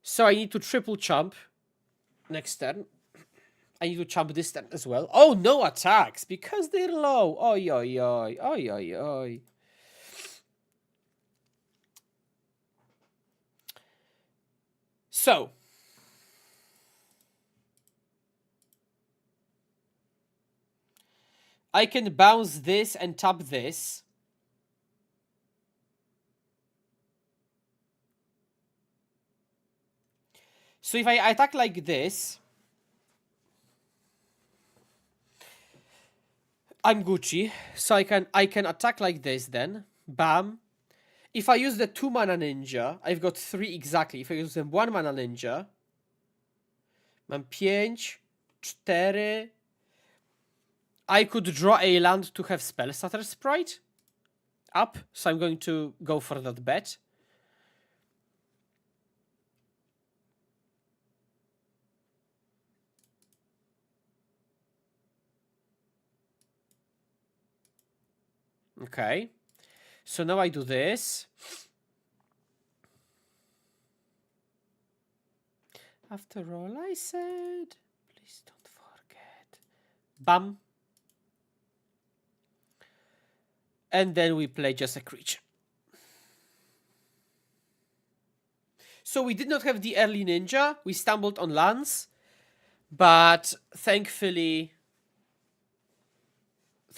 So I need to triple chump next turn. I need to chump this turn as well. Oh, no attacks because they're low. Oi, oi, oi, oi, oi, oi. So I can bounce this and tap this. So if I attack like this, I'm Gucci. So I can attack like this then. Bam. If I use the 2 mana ninja, I've got 3 exactly. If I use the 1 mana ninja, mam 5, 4. I could draw a land to have spell starter sprite up. So I'm going to go for that bet. Okay. So now I do this. After all I said, please don't forget. Bam. And then we play just a creature. So we did not have the early ninja. We stumbled on lands. But thankfully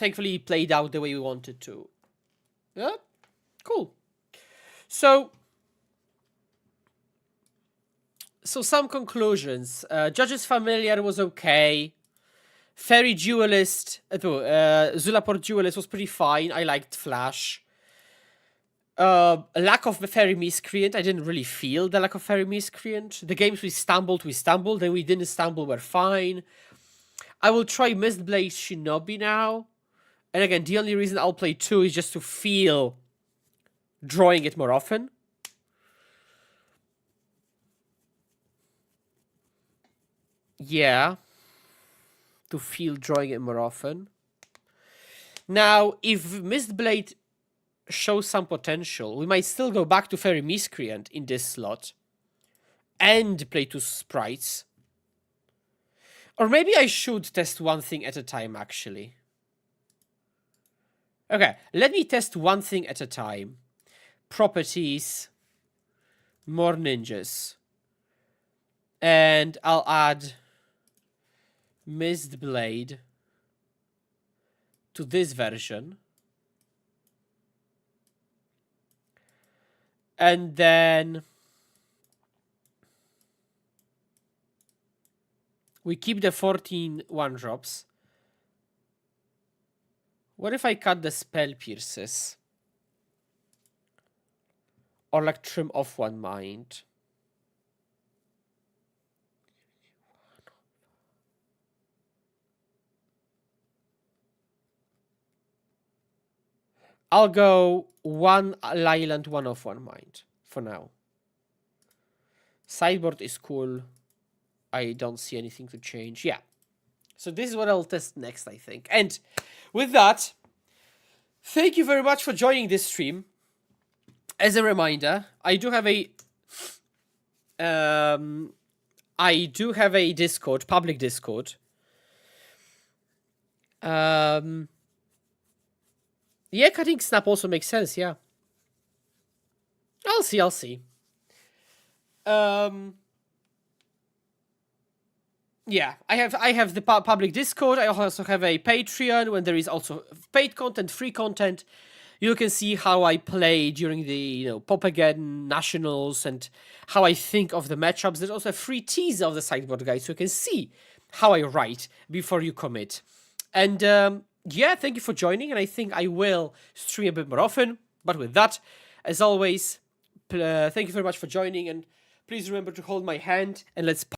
it played out the way we wanted to. Yeah, cool. So some conclusions. Judge's Familiar was okay. Fairy Duelist, Zulaport Duelist was pretty fine. I liked Flash. Lack of Fairy Miscreant. I didn't really feel the lack of Fairy Miscreant. The games we stumbled, and we didn't stumble, were fine. I will try Mistblade Shinobi now. And again, the only reason I'll play 2 is just to feel drawing it more often. Yeah. To feel drawing it more often. Now, if Mistblade shows some potential, we might still go back to Fairy Miscreant in this slot. And play 2 sprites. Or maybe I should test one thing at a time, actually. Okay, let me test one thing at a time. Properties. More ninjas. And I'll add Mistblade to this version. And then we keep the 14 1-drops. What if I cut the Spell Pierces? Or like trim off 1 mind? I'll go 1 Lyland, 1 of 1 mind for now. Sideboard is cool. I don't see anything to change. Yeah. So this is what I'll test next, I think. And with that, thank you very much for joining this stream. As a reminder, I do have a Discord, public Discord. Yeah, cutting snap also makes sense, yeah. I'll see. Yeah, I have the public Discord. I also have a Patreon when there is also paid content, free content. You can see how I play during the Pop Again Nationals and how I think of the matchups. There's also a free teaser of the sideboard guide, so you can see how I write before you commit. And yeah, thank you for joining, and I think I will stream a bit more often. But with that, as always, thank you very much for joining, and please remember to hold my hand and let's